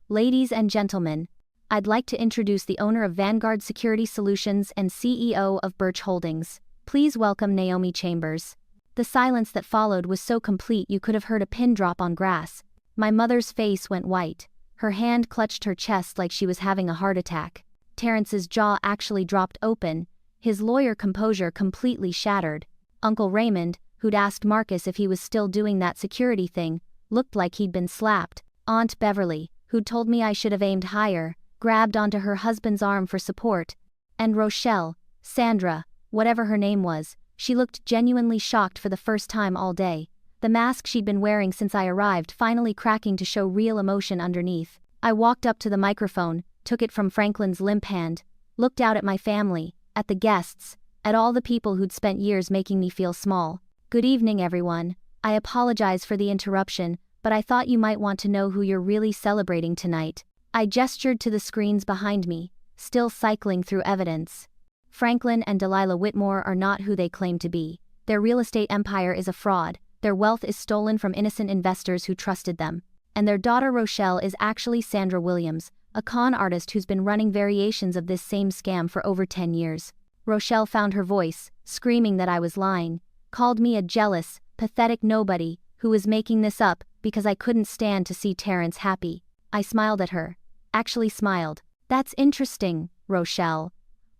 Ladies and gentlemen, I'd like to introduce the owner of Vanguard Security Solutions and CEO of Birch Holdings. Please welcome Naomi Chambers. The silence that followed was so complete you could have heard a pin drop on grass. My mother's face went white. Her hand clutched her chest like she was having a heart attack. Terrence's jaw actually dropped open, his lawyer composure completely shattered. Uncle Raymond, who'd asked Marcus if he was still doing that security thing, looked like he'd been slapped. Aunt Beverly, who'd told me I should have aimed higher, grabbed onto her husband's arm for support. And Rochelle, Sandra, whatever her name was, she looked genuinely shocked for the first time all day. The mask she'd been wearing since I arrived finally cracking to show real emotion underneath. I walked up to the microphone, took it from Franklin's limp hand, looked out at my family, at the guests, at all the people who'd spent years making me feel small. Good evening, everyone. I apologize for the interruption, but I thought you might want to know who you're really celebrating tonight. I gestured to the screens behind me, still cycling through evidence. Franklin and Delilah Whitmore are not who they claim to be. Their real estate empire is a fraud, their wealth is stolen from innocent investors who trusted them. And their daughter Rochelle is actually Sandra Williams, a con artist who's been running variations of this same scam for over 10 years. Rochelle found her voice, screaming that I was lying, called me a jealous, pathetic nobody who was making this up because I couldn't stand to see Terrence happy. I smiled at her. Actually smiled. That's interesting, Rochelle.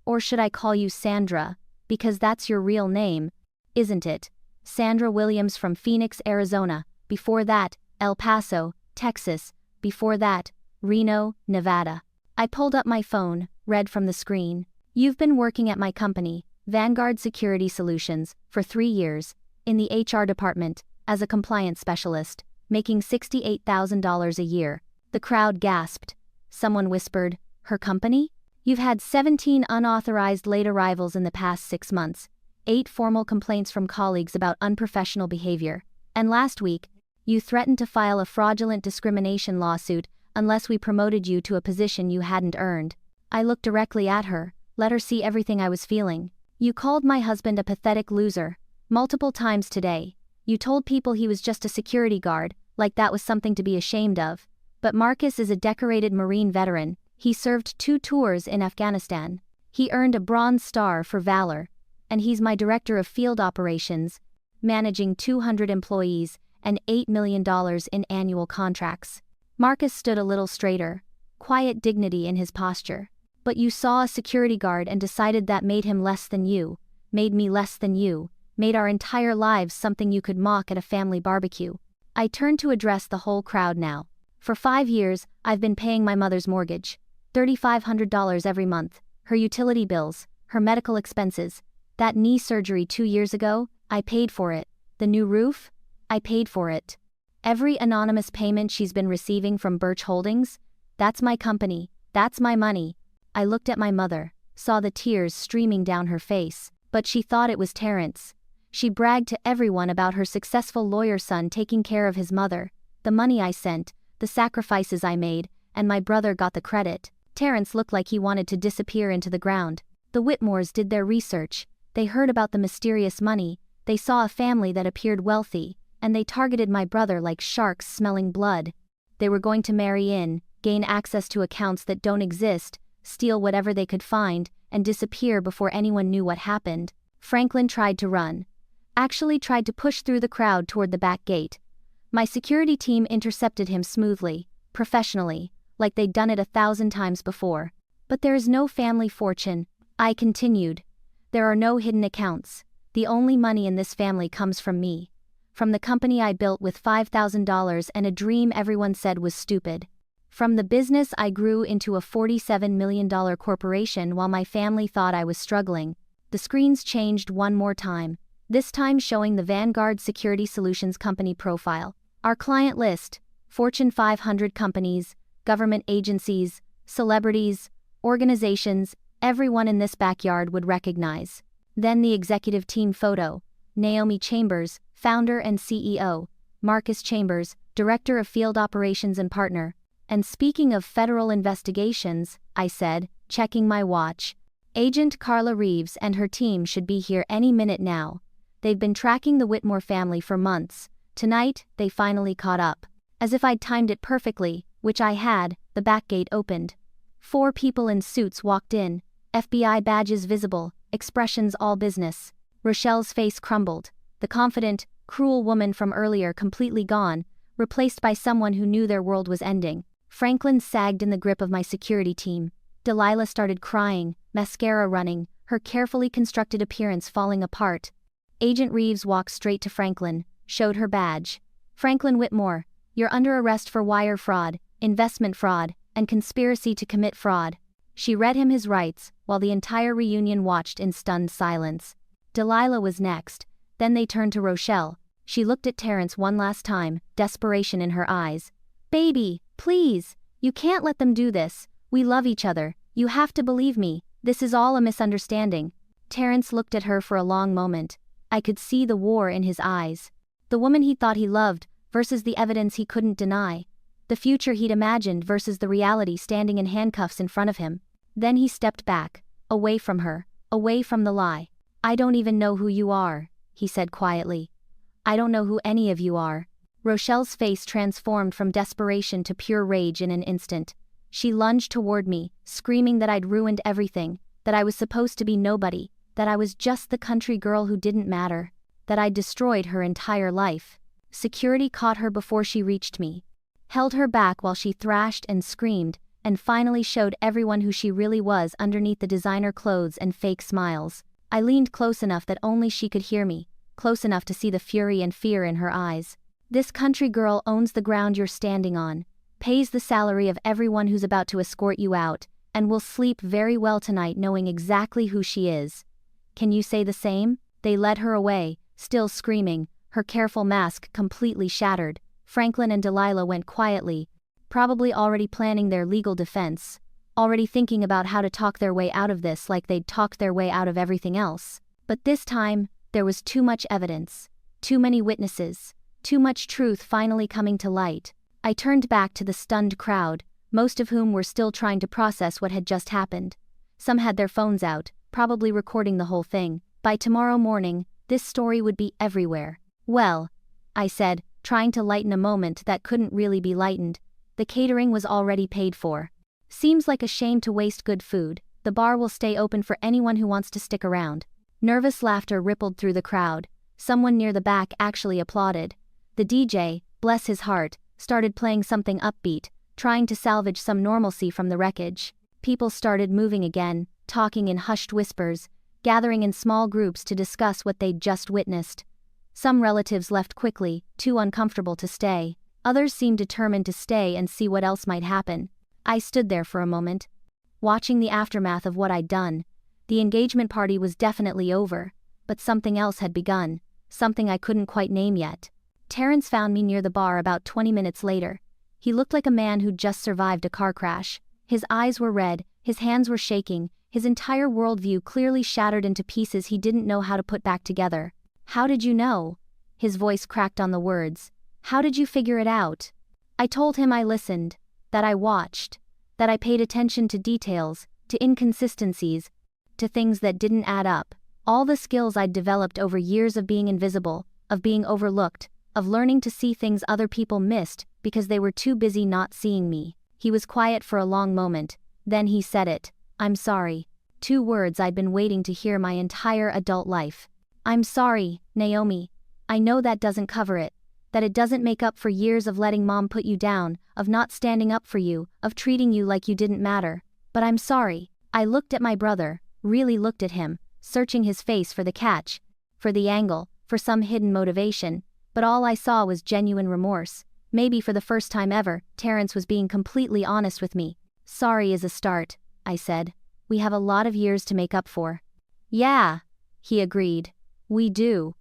Or should I call you Sandra, because that's your real name, isn't it? Sandra Williams from Phoenix, Arizona. Before that, El Paso, Texas. Before that, Reno, Nevada. I pulled up my phone, read from the screen. You've been working at my company, Vanguard Security Solutions, for 3 years, in the HR department, as a compliance specialist, making $68,000 a year. The crowd gasped. Someone whispered, her company? You've had 17 unauthorized late arrivals in the past 6 months, 8 formal complaints from colleagues about unprofessional behavior, and last week, you threatened to file a fraudulent discrimination lawsuit unless we promoted you to a position you hadn't earned. I looked directly at her, let her see everything I was feeling. You called my husband a pathetic loser, multiple times today. You told people he was just a security guard, like that was something to be ashamed of. But Marcus is a decorated Marine veteran. He served 2 tours in Afghanistan. He earned a Bronze Star for valor. And he's my director of field operations, managing 200 employees and $8 million in annual contracts. Marcus stood a little straighter, quiet dignity in his posture. But you saw a security guard and decided that made him less than you, made me less than you, made our entire lives something you could mock at a family barbecue. I turned to address the whole crowd now. For 5 years, I've been paying my mother's mortgage, $3,500 every month, her utility bills, her medical expenses. That knee surgery 2 years ago, I paid for it. The new roof? I paid for it. Every anonymous payment she's been receiving from Birch Holdings? That's my company, that's my money. I looked at my mother. saw the tears streaming down her face, but she thought it was Terrence. She bragged to everyone about her successful lawyer son taking care of his mother, the money I sent, the sacrifices I made, and my brother got the credit. Terrence looked like he wanted to disappear into the ground. The Whitmores did their research, they heard about the mysterious money, they saw a family that appeared wealthy, and they targeted my brother like sharks smelling blood. They were going to marry in, gain access to accounts that don't exist, steal whatever they could find, and disappear before anyone knew what happened. Franklin tried to run. Actually tried to push through the crowd toward the back gate. My security team intercepted him smoothly, professionally, like they'd done it 1,000 times before. But there is no family fortune, I continued. There are no hidden accounts. The only money in this family comes from me. From the company I built with $5,000 and a dream everyone said was stupid. From the business I grew into a $47 million corporation while my family thought I was struggling. The screens changed one more time, this time showing the Vanguard Security Solutions company profile. Our client list: Fortune 500 companies, government agencies, celebrities, organizations, everyone in this backyard would recognize. Then the executive team photo: Naomi Chambers, founder and CEO, Marcus Chambers, director of field operations and partner. And speaking of federal investigations, I said, checking my watch, Agent Carla Reeves and her team should be here any minute now. They've been tracking the Whitmore family for months. Tonight, they finally caught up. As if I'd timed it perfectly, which I had, the back gate opened. 4 people in suits walked in, FBI badges visible, expressions all business. Rochelle's face crumbled, the confident, cruel woman from earlier completely gone, replaced by someone who knew their world was ending. Franklin sagged in the grip of my security team. Delilah started crying, mascara running, her carefully constructed appearance falling apart. Agent Reeves walked straight to Franklin, showed her badge. Franklin Whitmore, you're under arrest for wire fraud, investment fraud, and conspiracy to commit fraud. She read him his rights, while the entire reunion watched in stunned silence. Delilah was next, then they turned to Rochelle. She looked at Terrence one last time, desperation in her eyes. Baby, please, you can't let them do this. We love each other, you have to believe me, this is all a misunderstanding. Terrence looked at her for a long moment. I could see the war in his eyes. The woman he thought he loved, versus the evidence he couldn't deny. The future he'd imagined versus the reality standing in handcuffs in front of him. Then he stepped back, away from her, away from the lie. I don't even know who you are, he said quietly. I don't know who any of you are. Rochelle's face transformed from desperation to pure rage in an instant. She lunged toward me, screaming that I'd ruined everything, that I was supposed to be nobody, that I was just the country girl who didn't matter, that I'd destroyed her entire life. Security caught her before she reached me, held her back while she thrashed and screamed, and finally showed everyone who she really was underneath the designer clothes and fake smiles. I leaned close enough that only she could hear me, close enough to see the fury and fear in her eyes. This country girl owns the ground you're standing on, pays the salary of everyone who's about to escort you out, and will sleep very well tonight knowing exactly who she is. Can you say the same? They led her away, still screaming, her careful mask completely shattered. Franklin and Delilah went quietly, probably already planning their legal defense, already thinking about how to talk their way out of this like they'd talked their way out of everything else. But this time, there was too much evidence, too many witnesses, too much truth finally coming to light. I turned back to the stunned crowd, most of whom were still trying to process what had just happened. Some had their phones out, probably recording the whole thing. By tomorrow morning, this story would be everywhere. Well, I said, trying to lighten a moment that couldn't really be lightened. The catering was already paid for. Seems like a shame to waste good food. The bar will stay open for anyone who wants to stick around. Nervous laughter rippled through the crowd. Someone near the back actually applauded. The DJ, bless his heart, started playing something upbeat, trying to salvage some normalcy from the wreckage. People started moving again, talking in hushed whispers, gathering in small groups to discuss what they'd just witnessed. Some relatives left quickly, too uncomfortable to stay. Others seemed determined to stay and see what else might happen. I stood there for a moment, watching the aftermath of what I'd done. The engagement party was definitely over, but something else had begun, something I couldn't quite name yet. Terrence found me near the bar about 20 minutes later. He looked like a man who'd just survived a car crash. His eyes were red, his hands were shaking, his entire worldview clearly shattered into pieces he didn't know how to put back together. "How did you know?" His voice cracked on the words. "How did you figure it out?" I told him I listened, that I watched, that I paid attention to details, to inconsistencies, to things that didn't add up. All the skills I'd developed over years of being invisible, of being overlooked, of learning to see things other people missed because they were too busy not seeing me. He was quiet for a long moment, then he said it. "I'm sorry." 2 words I'd been waiting to hear my entire adult life. "I'm sorry, Naomi. I know that doesn't cover it, that it doesn't make up for years of letting mom put you down, of not standing up for you, of treating you like you didn't matter. But I'm sorry." I looked at my brother, really looked at him, searching his face for the catch, for the angle, for some hidden motivation, but all I saw was genuine remorse. Maybe for the first time ever, Terrence was being completely honest with me. "Sorry is a start," I said. "We have a lot of years to make up for." "Yeah," he agreed. "We do."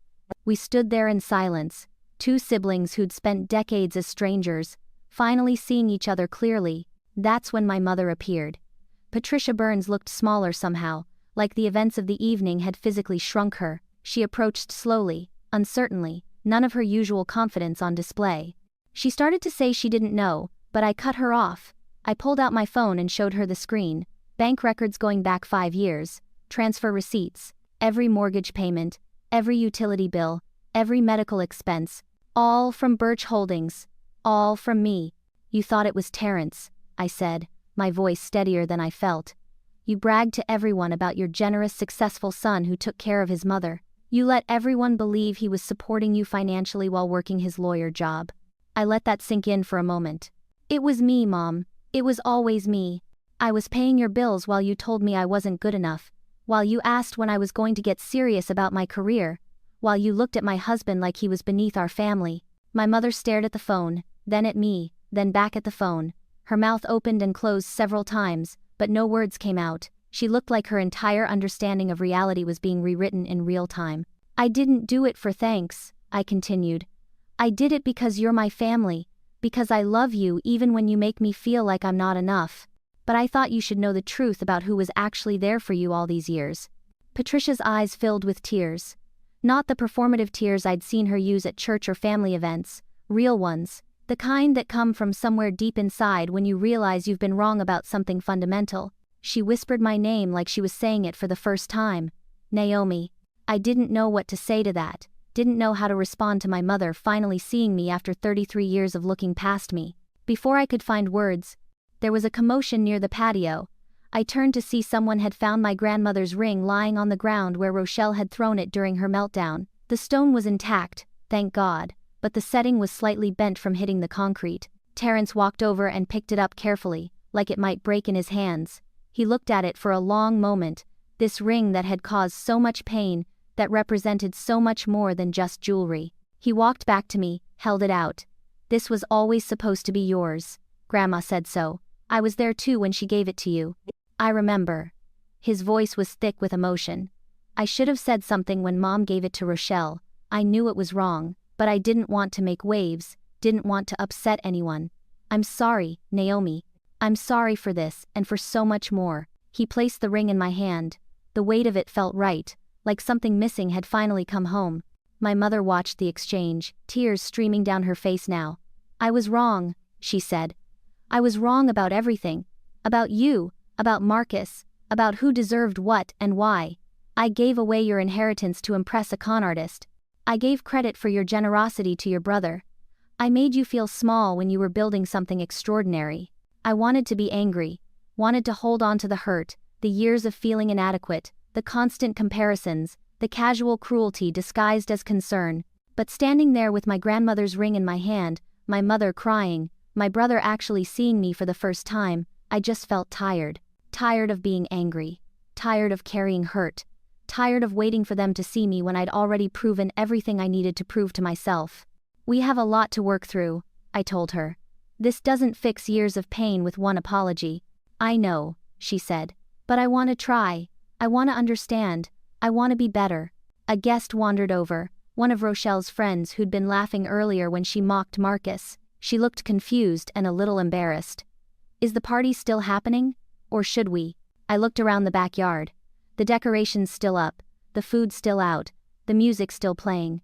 We stood there in silence, 2 siblings who'd spent decades as strangers, finally seeing each other clearly. That's when my mother appeared. Patricia Burns looked smaller somehow, like the events of the evening had physically shrunk her. She approached slowly, uncertainly, none of her usual confidence on display. She started to say she didn't know, but I cut her off. I pulled out my phone and showed her the screen. Bank records going back 5 years, transfer receipts, every mortgage payment, every utility bill, every medical expense, all from Birch Holdings, all from me. "You thought it was Terrence," I said, my voice steadier than I felt. "You bragged to everyone about your generous, successful son who took care of his mother. You let everyone believe he was supporting you financially while working his lawyer job." I let that sink in for a moment. "It was me, Mom. It was always me. I was paying your bills while you told me I wasn't good enough, while you asked when I was going to get serious about my career, while you looked at my husband like he was beneath our family." My mother stared at the phone, then at me, then back at the phone. Her mouth opened and closed several times, but no words came out. She looked like her entire understanding of reality was being rewritten in real time. "I didn't do it for thanks," I continued. "I did it because you're my family, because I love you even when you make me feel like I'm not enough. But I thought you should know the truth about who was actually there for you all these years." Patricia's eyes filled with tears. Not the performative tears I'd seen her use at church or family events, real ones, the kind that come from somewhere deep inside when you realize you've been wrong about something fundamental. She whispered my name like she was saying it for the first time. "Naomi." I didn't know what to say to that, didn't know how to respond to my mother finally seeing me after 33 years of looking past me. Before I could find words, there was a commotion near the patio. I turned to see someone had found my grandmother's ring lying on the ground where Rochelle had thrown it during her meltdown. The stone was intact, thank God, but the setting was slightly bent from hitting the concrete. Terrence walked over and picked it up carefully, like it might break in his hands. He looked at it for a long moment, this ring that had caused so much pain, that represented so much more than just jewelry. He walked back to me, held it out. "This was always supposed to be yours. Grandma said so. I was there too when she gave it to you. I remember." His voice was thick with emotion. "I should have said something when Mom gave it to Rochelle. I knew it was wrong, but I didn't want to make waves, didn't want to upset anyone. I'm sorry, Naomi. I'm sorry for this and for so much more." He placed the ring in my hand. The weight of it felt right, like something missing had finally come home. My mother watched the exchange, tears streaming down her face now. "I was wrong," she said. "I was wrong about everything. About you, about Marcus, about who deserved what and why. I gave away your inheritance to impress a con artist. I gave credit for your generosity to your brother. I made you feel small when you were building something extraordinary. I wanted to be angry, wanted to hold on to the hurt, the years of feeling inadequate, the constant comparisons, the casual cruelty disguised as concern. But standing there with my grandmother's ring in my hand, my mother crying, my brother actually seeing me for the first time, I just felt tired. Tired of being angry. Tired of carrying hurt. Tired of waiting for them to see me when I'd already proven everything I needed to prove to myself. "We have a lot to work through," I told her. "This doesn't fix years of pain with one apology." "I know," she said. "But I want to try. I want to understand. I want to be better." A guest wandered over, one of Rochelle's friends who'd been laughing earlier when she mocked Marcus. She looked confused and a little embarrassed. "Is the party still happening? Or should we?" I looked around the backyard. The decorations still up, the food still out, the music still playing.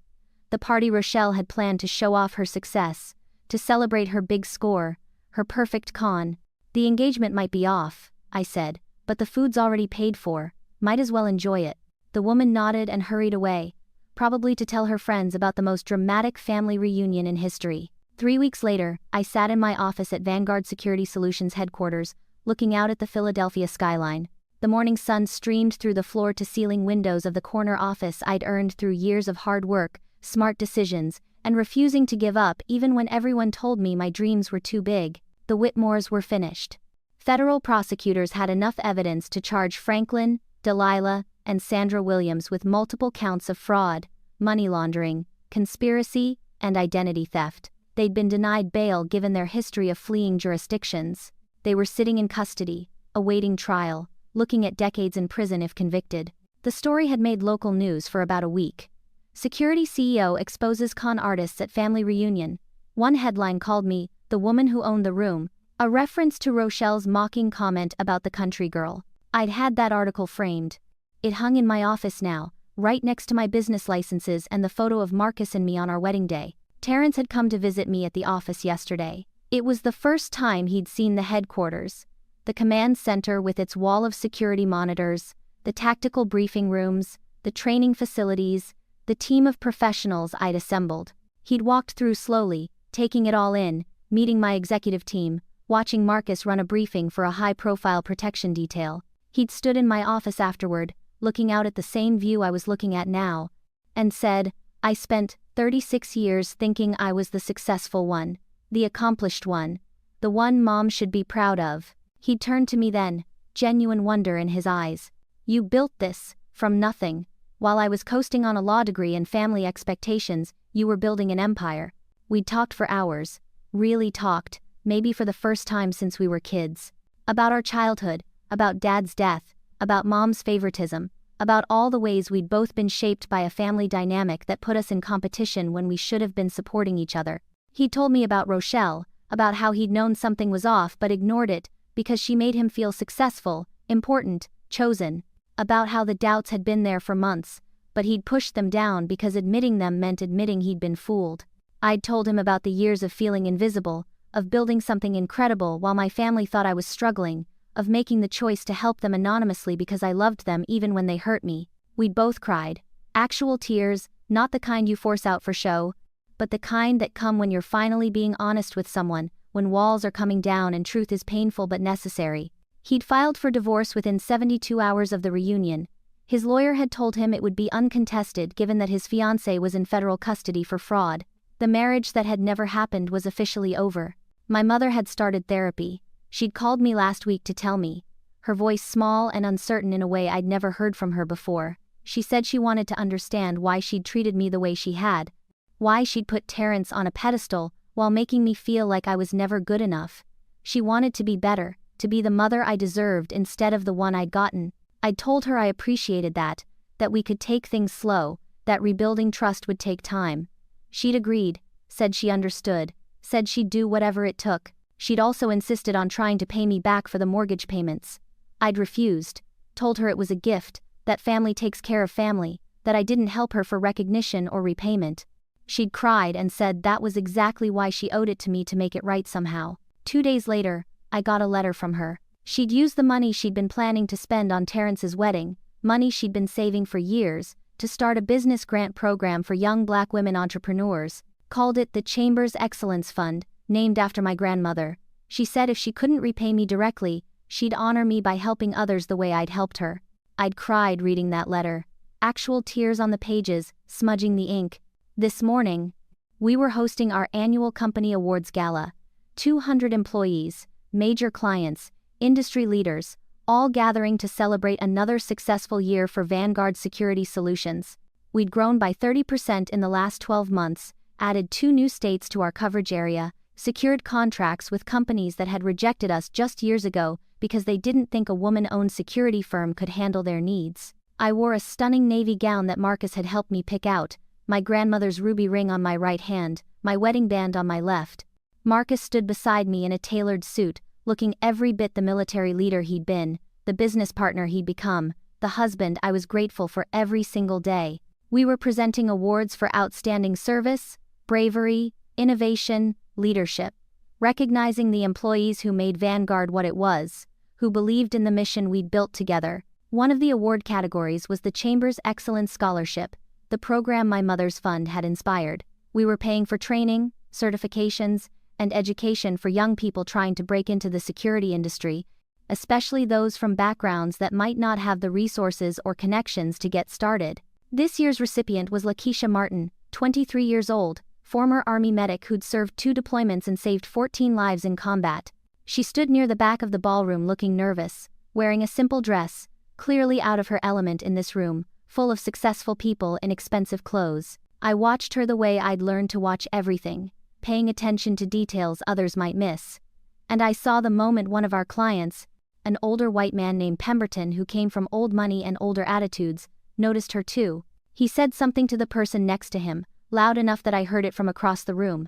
The party Rochelle had planned to show off her success, to celebrate her big score, her perfect con. The engagement might be off, I said, but the food's already paid for, might as well enjoy it. The woman nodded and hurried away, probably to tell her friends about the most dramatic family reunion in history. 3 weeks later, I sat in my office at Vanguard Security Solutions headquarters, looking out at the Philadelphia skyline. The morning sun streamed through the floor-to-ceiling windows of the corner office I'd earned through years of hard work, smart decisions, and refusing to give up even when everyone told me my dreams were too big. The Whitmores were finished. Federal prosecutors had enough evidence to charge Franklin, Delilah, and Sandra Williams with multiple counts of fraud, money laundering, conspiracy, and identity theft. They'd been denied bail given their history of fleeing jurisdictions. They were sitting in custody, awaiting trial, looking at decades in prison if convicted. The story had made local news for about a week. Security CEO exposes con artists at family reunion. One headline called me, "The Woman Who Owned the Room," a reference to Rochelle's mocking comment about the country girl. I'd had that article framed. It hung in my office now, right next to my business licenses and the photo of Marcus and me on our wedding day. Terrence had come to visit me at the office yesterday. It was the first time he'd seen the headquarters, the command center with its wall of security monitors, the tactical briefing rooms, the training facilities, the team of professionals I'd assembled. He'd walked through slowly, taking it all in, meeting my executive team, watching Marcus run a briefing for a high-profile protection detail. He'd stood in my office afterward, looking out at the same view I was looking at now, and said, "I spent 36 years thinking I was the successful one, the accomplished one, the one Mom should be proud of." He'd turned to me then, genuine wonder in his eyes. "You built this, from nothing. While I was coasting on a law degree and family expectations, you were building an empire." We'd talked for hours, really talked, maybe for the first time since we were kids. About our childhood, about Dad's death, about Mom's favoritism, about all the ways we'd both been shaped by a family dynamic that put us in competition when we should have been supporting each other. He told me about Rochelle, about how he'd known something was off but ignored it because she made him feel successful, important, chosen. About how the doubts had been there for months, but he'd pushed them down because admitting them meant admitting he'd been fooled. I'd told him about the years of feeling invisible, of building something incredible while my family thought I was struggling, of making the choice to help them anonymously because I loved them even when they hurt me. We'd both cried. Actual tears, not the kind you force out for show, but the kind that come when you're finally being honest with someone, when walls are coming down and truth is painful but necessary. He'd filed for divorce within 72 hours of the reunion. His lawyer had told him it would be uncontested given that his fiancée was in federal custody for fraud. The marriage that had never happened was officially over. My mother had started therapy. She'd called me last week to tell me, her voice small and uncertain in a way I'd never heard from her before. She said she wanted to understand why she'd treated me the way she had, why she'd put Terrence on a pedestal while making me feel like I was never good enough. She wanted to be better, to be the mother I deserved instead of the one I'd gotten. I'd told her I appreciated that we could take things slow, that rebuilding trust would take time. She'd agreed, said she understood, said she'd do whatever it took. She'd also insisted on trying to pay me back for the mortgage payments. I'd refused, told her it was a gift, that family takes care of family, that I didn't help her for recognition or repayment. She'd cried and said that was exactly why she owed it to me to make it right somehow. 2 days later, I got a letter from her. She'd used the money she'd been planning to spend on Terrence's wedding, money she'd been saving for years, to start a business grant program for young Black women entrepreneurs, called it the Chambers Excellence Fund, named after my grandmother. She said if she couldn't repay me directly, she'd honor me by helping others the way I'd helped her. I'd cried reading that letter. Actual tears on the pages, smudging the ink. This morning, we were hosting our annual company awards gala. 200 employees, major clients, industry leaders, all gathering to celebrate another successful year for Vanguard Security Solutions. We'd grown by 30% in the last 12 months, added 2 new states to our coverage area, secured contracts with companies that had rejected us just years ago because they didn't think a woman-owned security firm could handle their needs. I wore a stunning navy gown that Marcus had helped me pick out, my grandmother's ruby ring on my right hand, my wedding band on my left. Marcus stood beside me in a tailored suit, looking every bit the military leader he'd been, the the business partner he'd become, the husband I was grateful for every single day. We were presenting awards for outstanding service, bravery, innovation, leadership, recognizing the employees who made Vanguard what it was, who believed in the mission we'd built together. One of the award categories was the Chamber's Excellence Scholarship, the program my mother's fund had inspired. We were paying for training, certifications, and education for young people trying to break into the security industry, especially those from backgrounds that might not have the resources or connections to get started. This year's recipient was Lakeisha Martin, 23 years old, former Army medic who'd served 2 deployments and saved 14 lives in combat. She stood near the back of the ballroom looking nervous, wearing a simple dress, clearly out of her element in this room, full of successful people in expensive clothes. I watched her the way I'd learned to watch everything, paying attention to details others might miss. And I saw the moment one of our clients, an older white man named Pemberton who came from old money and older attitudes, noticed her too. He said something to the person next to him, loud enough that I heard it from across the room.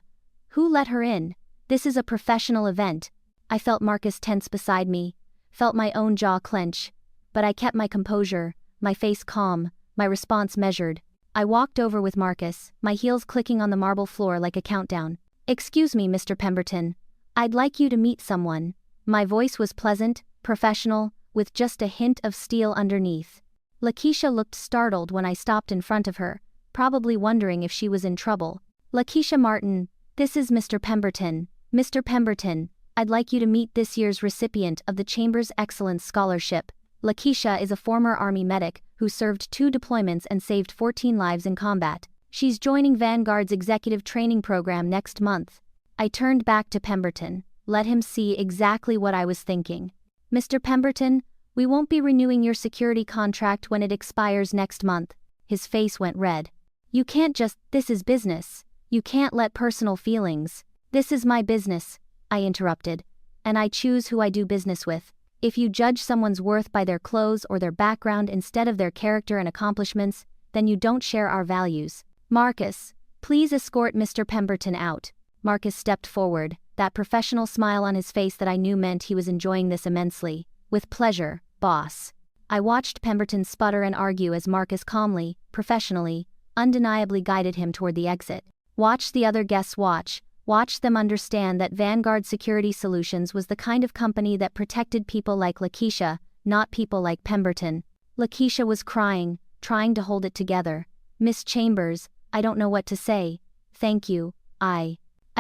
"Who let her in? This is a professional event." I felt Marcus tense beside me, felt my own jaw clench, but I kept my composure, my face calm, my response measured. I walked over with Marcus, my heels clicking on the marble floor like a countdown. "Excuse me, Mr. Pemberton. I'd like you to meet someone." My voice was pleasant, professional, with just a hint of steel underneath. Lakeisha looked startled when I stopped in front of her, probably wondering if she was in trouble. "Lakeisha Martin, this is Mr. Pemberton. Mr. Pemberton, I'd like you to meet this year's recipient of the Chamber's Excellence Scholarship." Lakeisha is a former Army medic who served 2 deployments and saved 14 lives in combat. She's joining Vanguard's executive training program next month. I turned back to Pemberton, let him see exactly what I was thinking. "Mr. Pemberton, we won't be renewing your security contract when it expires next month." His face went red. "You can't just, this is business. You can't let personal feelings." "This is my business," I interrupted, "and I choose who I do business with. If you judge someone's worth by their clothes or their background instead of their character and accomplishments, then you don't share our values." "Marcus, please escort Mr. Pemberton out." Marcus stepped forward, that professional smile on his face that I knew meant he was enjoying this immensely. "With pleasure, boss." I watched Pemberton sputter and argue as Marcus calmly, professionally, undeniably guided him toward the exit. Watch the other guests watch them understand that Vanguard Security Solutions was the kind of company that protected people like Lakeisha, not people like Pemberton. Lakeisha was crying, trying to hold it together. "Miss Chambers, I don't know what to say. Thank you, I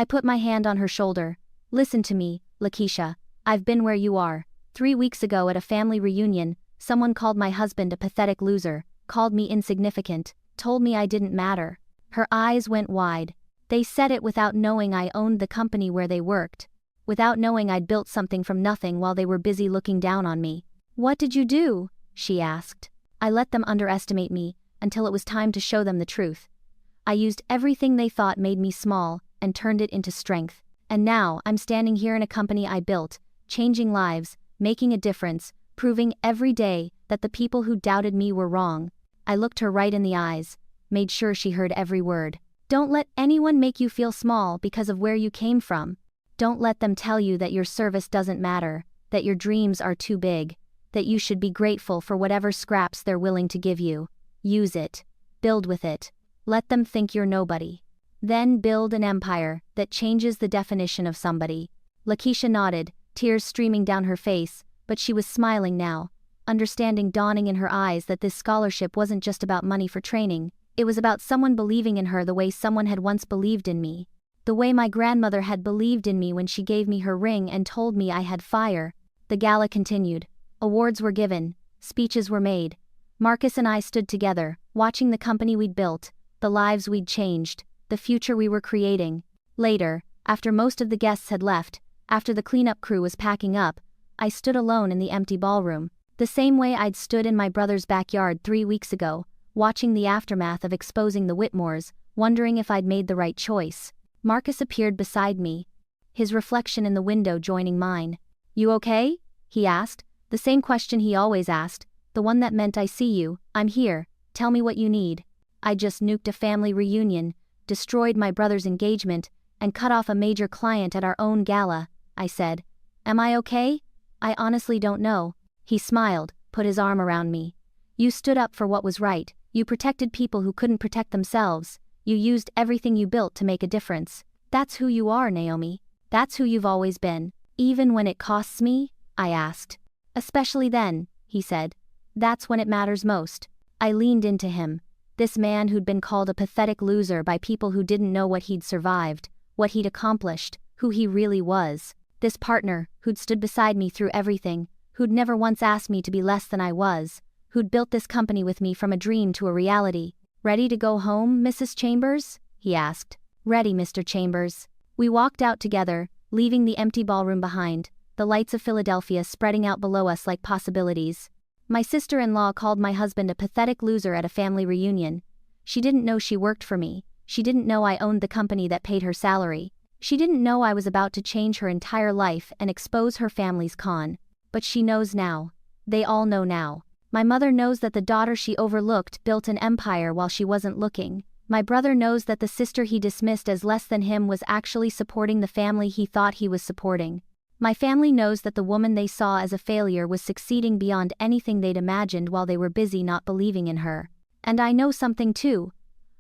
put my hand on her shoulder. "Listen to me, Lakeisha. I've been where you are. 3 weeks ago at a family reunion, someone called my husband a pathetic loser, called me insignificant, told me I didn't matter." Her eyes went wide. "They said it without knowing I owned the company where they worked. Without knowing I'd built something from nothing while they were busy looking down on me." "What did you do?" she asked. "I let them underestimate me, until it was time to show them the truth. I used everything they thought made me small, and turned it into strength. And now I'm standing here in a company I built, changing lives, making a difference, proving every day that the people who doubted me were wrong." I looked her right in the eyes, made sure she heard every word. "Don't let anyone make you feel small because of where you came from. Don't let them tell you that your service doesn't matter, that your dreams are too big, that you should be grateful for whatever scraps they're willing to give you. Use it. Build with it. Let them think you're nobody. Then build an empire that changes the definition of somebody." Lakeisha nodded, tears streaming down her face, but she was smiling now, understanding dawning in her eyes that this scholarship wasn't just about money for training. It was about someone believing in her the way someone had once believed in me. The way my grandmother had believed in me when she gave me her ring and told me I had fire. The gala continued. Awards were given, speeches were made. Marcus and I stood together, watching the company we'd built, the lives we'd changed, the future we were creating. Later, after most of the guests had left, after the cleanup crew was packing up, I stood alone in the empty ballroom, the same way I'd stood in my brother's backyard 3 weeks ago, watching the aftermath of exposing the Whitmores, wondering if I'd made the right choice. Marcus appeared beside me, his reflection in the window joining mine. "You okay?" he asked, the same question he always asked, the one that meant "I see you, I'm here, tell me what you need." I just nuked a family reunion, destroyed my brother's engagement, and cut off a major client at our own gala, I said. "Am I okay? I honestly don't know." He smiled, put his arm around me. You stood up for what was right, you protected people who couldn't protect themselves, you used everything you built to make a difference. That's who you are, Naomi. That's who you've always been. Even when it costs me? I asked. Especially then, he said. That's when it matters most. I leaned into him. This man who'd been called a pathetic loser by people who didn't know what he'd survived, what he'd accomplished, who he really was. This partner, who'd stood beside me through everything, who'd never once asked me to be less than I was, who'd built this company with me from a dream to a reality. Ready to go home, Mrs. Chambers? He asked. Ready, Mr. Chambers. We walked out together, leaving the empty ballroom behind, the lights of Philadelphia spreading out below us like possibilities. My sister-in-law called my husband a pathetic loser at a family reunion. She didn't know she worked for me. She didn't know I owned the company that paid her salary. She didn't know I was about to change her entire life and expose her family's con. But she knows now. They all know now. My mother knows that the daughter she overlooked built an empire while she wasn't looking. My brother knows that the sister he dismissed as less than him was actually supporting the family he thought he was supporting. My family knows that the woman they saw as a failure was succeeding beyond anything they'd imagined while they were busy not believing in her. And I know something too.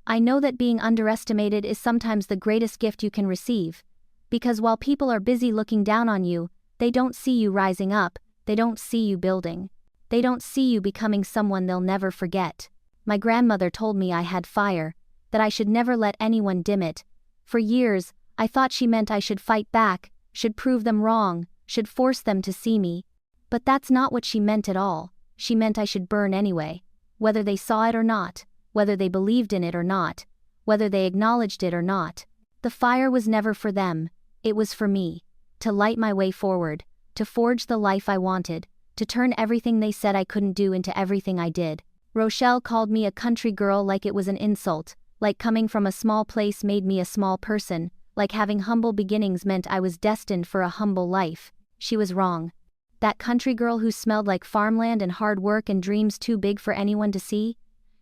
I know that being underestimated is sometimes the greatest gift you can receive. Because while people are busy looking down on you, they don't see you rising up, they don't see you building. They don't see you becoming someone they'll never forget. My grandmother told me I had fire, that I should never let anyone dim it. For years, I thought she meant I should fight back, should prove them wrong, should force them to see me. But that's not what she meant at all. She meant I should burn anyway. Whether they saw it or not, whether they believed in it or not, whether they acknowledged it or not. The fire was never for them, it was for me. To light my way forward, to forge the life I wanted, to turn everything they said I couldn't do into everything I did. Rochelle called me a country girl like it was an insult, like coming from a small place made me a small person, like having humble beginnings meant I was destined for a humble life. She was wrong. That country girl who smelled like farmland and hard work and dreams too big for anyone to see?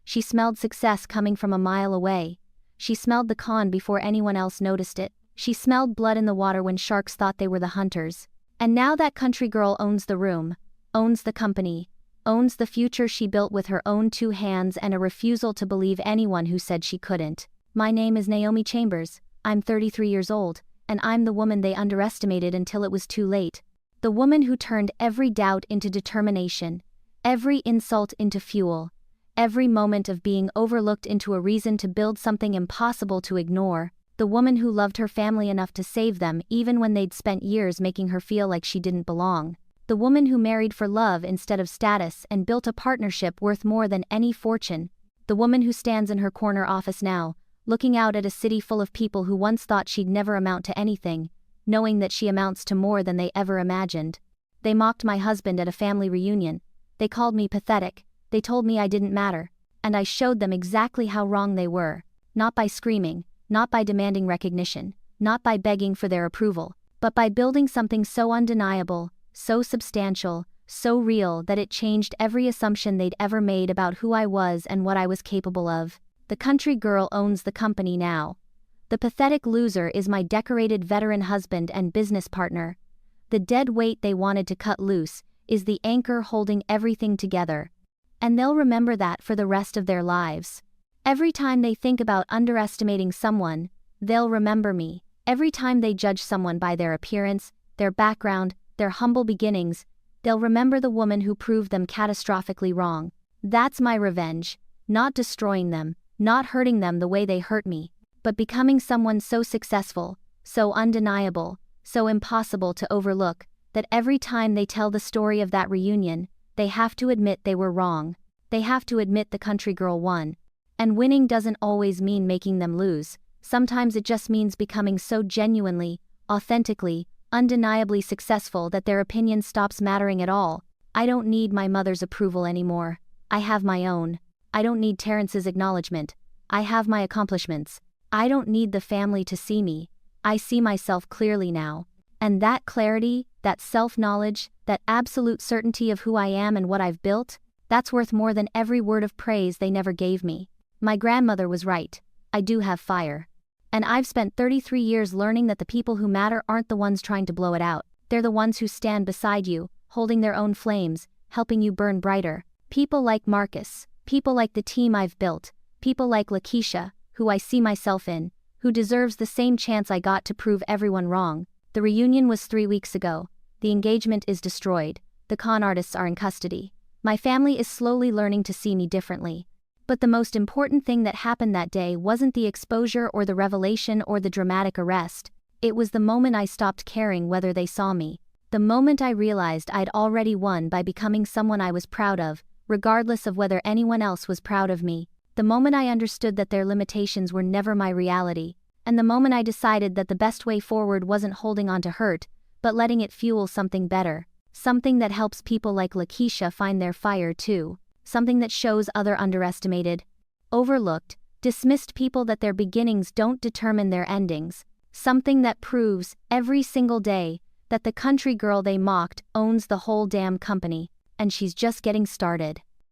She smelled success coming from a mile away. She smelled the con before anyone else noticed it. She smelled blood in the water when sharks thought they were the hunters. And now that country girl owns the room, owns the company, owns the future she built with her own 2 hands and a refusal to believe anyone who said she couldn't. My name is Naomi Chambers, I'm 33 years old, and I'm the woman they underestimated until it was too late. The woman who turned every doubt into determination, every insult into fuel, every moment of being overlooked into a reason to build something impossible to ignore. The woman who loved her family enough to save them even when they'd spent years making her feel like she didn't belong. The woman who married for love instead of status and built a partnership worth more than any fortune. The woman who stands in her corner office now, looking out at a city full of people who once thought she'd never amount to anything, knowing that she amounts to more than they ever imagined. They mocked my husband at a family reunion. They called me pathetic. They told me I didn't matter. And I showed them exactly how wrong they were. Not by screaming, not by demanding recognition, not by begging for their approval, but by building something so undeniable, so substantial, so real that it changed every assumption they'd ever made about who I was and what I was capable of. The country girl owns the company now. The pathetic loser is my decorated veteran husband and business partner. The dead weight they wanted to cut loose is the anchor holding everything together. And they'll remember that for the rest of their lives. Every time they think about underestimating someone, they'll remember me. Every time they judge someone by their appearance, their background, their humble beginnings, they'll remember the woman who proved them catastrophically wrong. That's my revenge. Not destroying them, not hurting them the way they hurt me, but becoming someone so successful, so undeniable, so impossible to overlook, that every time they tell the story of that reunion, they have to admit they were wrong. They have to admit the country girl won. And winning doesn't always mean making them lose. Sometimes it just means becoming so genuinely, authentically, undeniably successful that their opinion stops mattering at all. I don't need my mother's approval anymore. I have my own. I don't need Terrence's acknowledgement. I have my accomplishments. I don't need the family to see me. I see myself clearly now. And that clarity, that self-knowledge, that absolute certainty of who I am and what I've built, that's worth more than every word of praise they never gave me. My grandmother was right. I do have fire. And I've spent 33 years learning that the people who matter aren't the ones trying to blow it out. They're the ones who stand beside you, holding their own flames, helping you burn brighter. People like Marcus, people like the team I've built, people like Lakeisha, who I see myself in, who deserves the same chance I got to prove everyone wrong. The reunion was 3 weeks ago. The engagement is destroyed. The con artists are in custody. My family is slowly learning to see me differently. But the most important thing that happened that day wasn't the exposure or the revelation or the dramatic arrest. It was the moment I stopped caring whether they saw me. The moment I realized I'd already won by becoming someone I was proud of, regardless of whether anyone else was proud of me. The moment I understood that their limitations were never my reality. And the moment I decided that the best way forward wasn't holding on to hurt, but letting it fuel something better. Something that helps people like Lakeisha find their fire too. Something that shows other underestimated, overlooked, dismissed people that their beginnings don't determine their endings. Something that proves, every single day, that the country girl they mocked owns the whole damn company, and she's just getting started.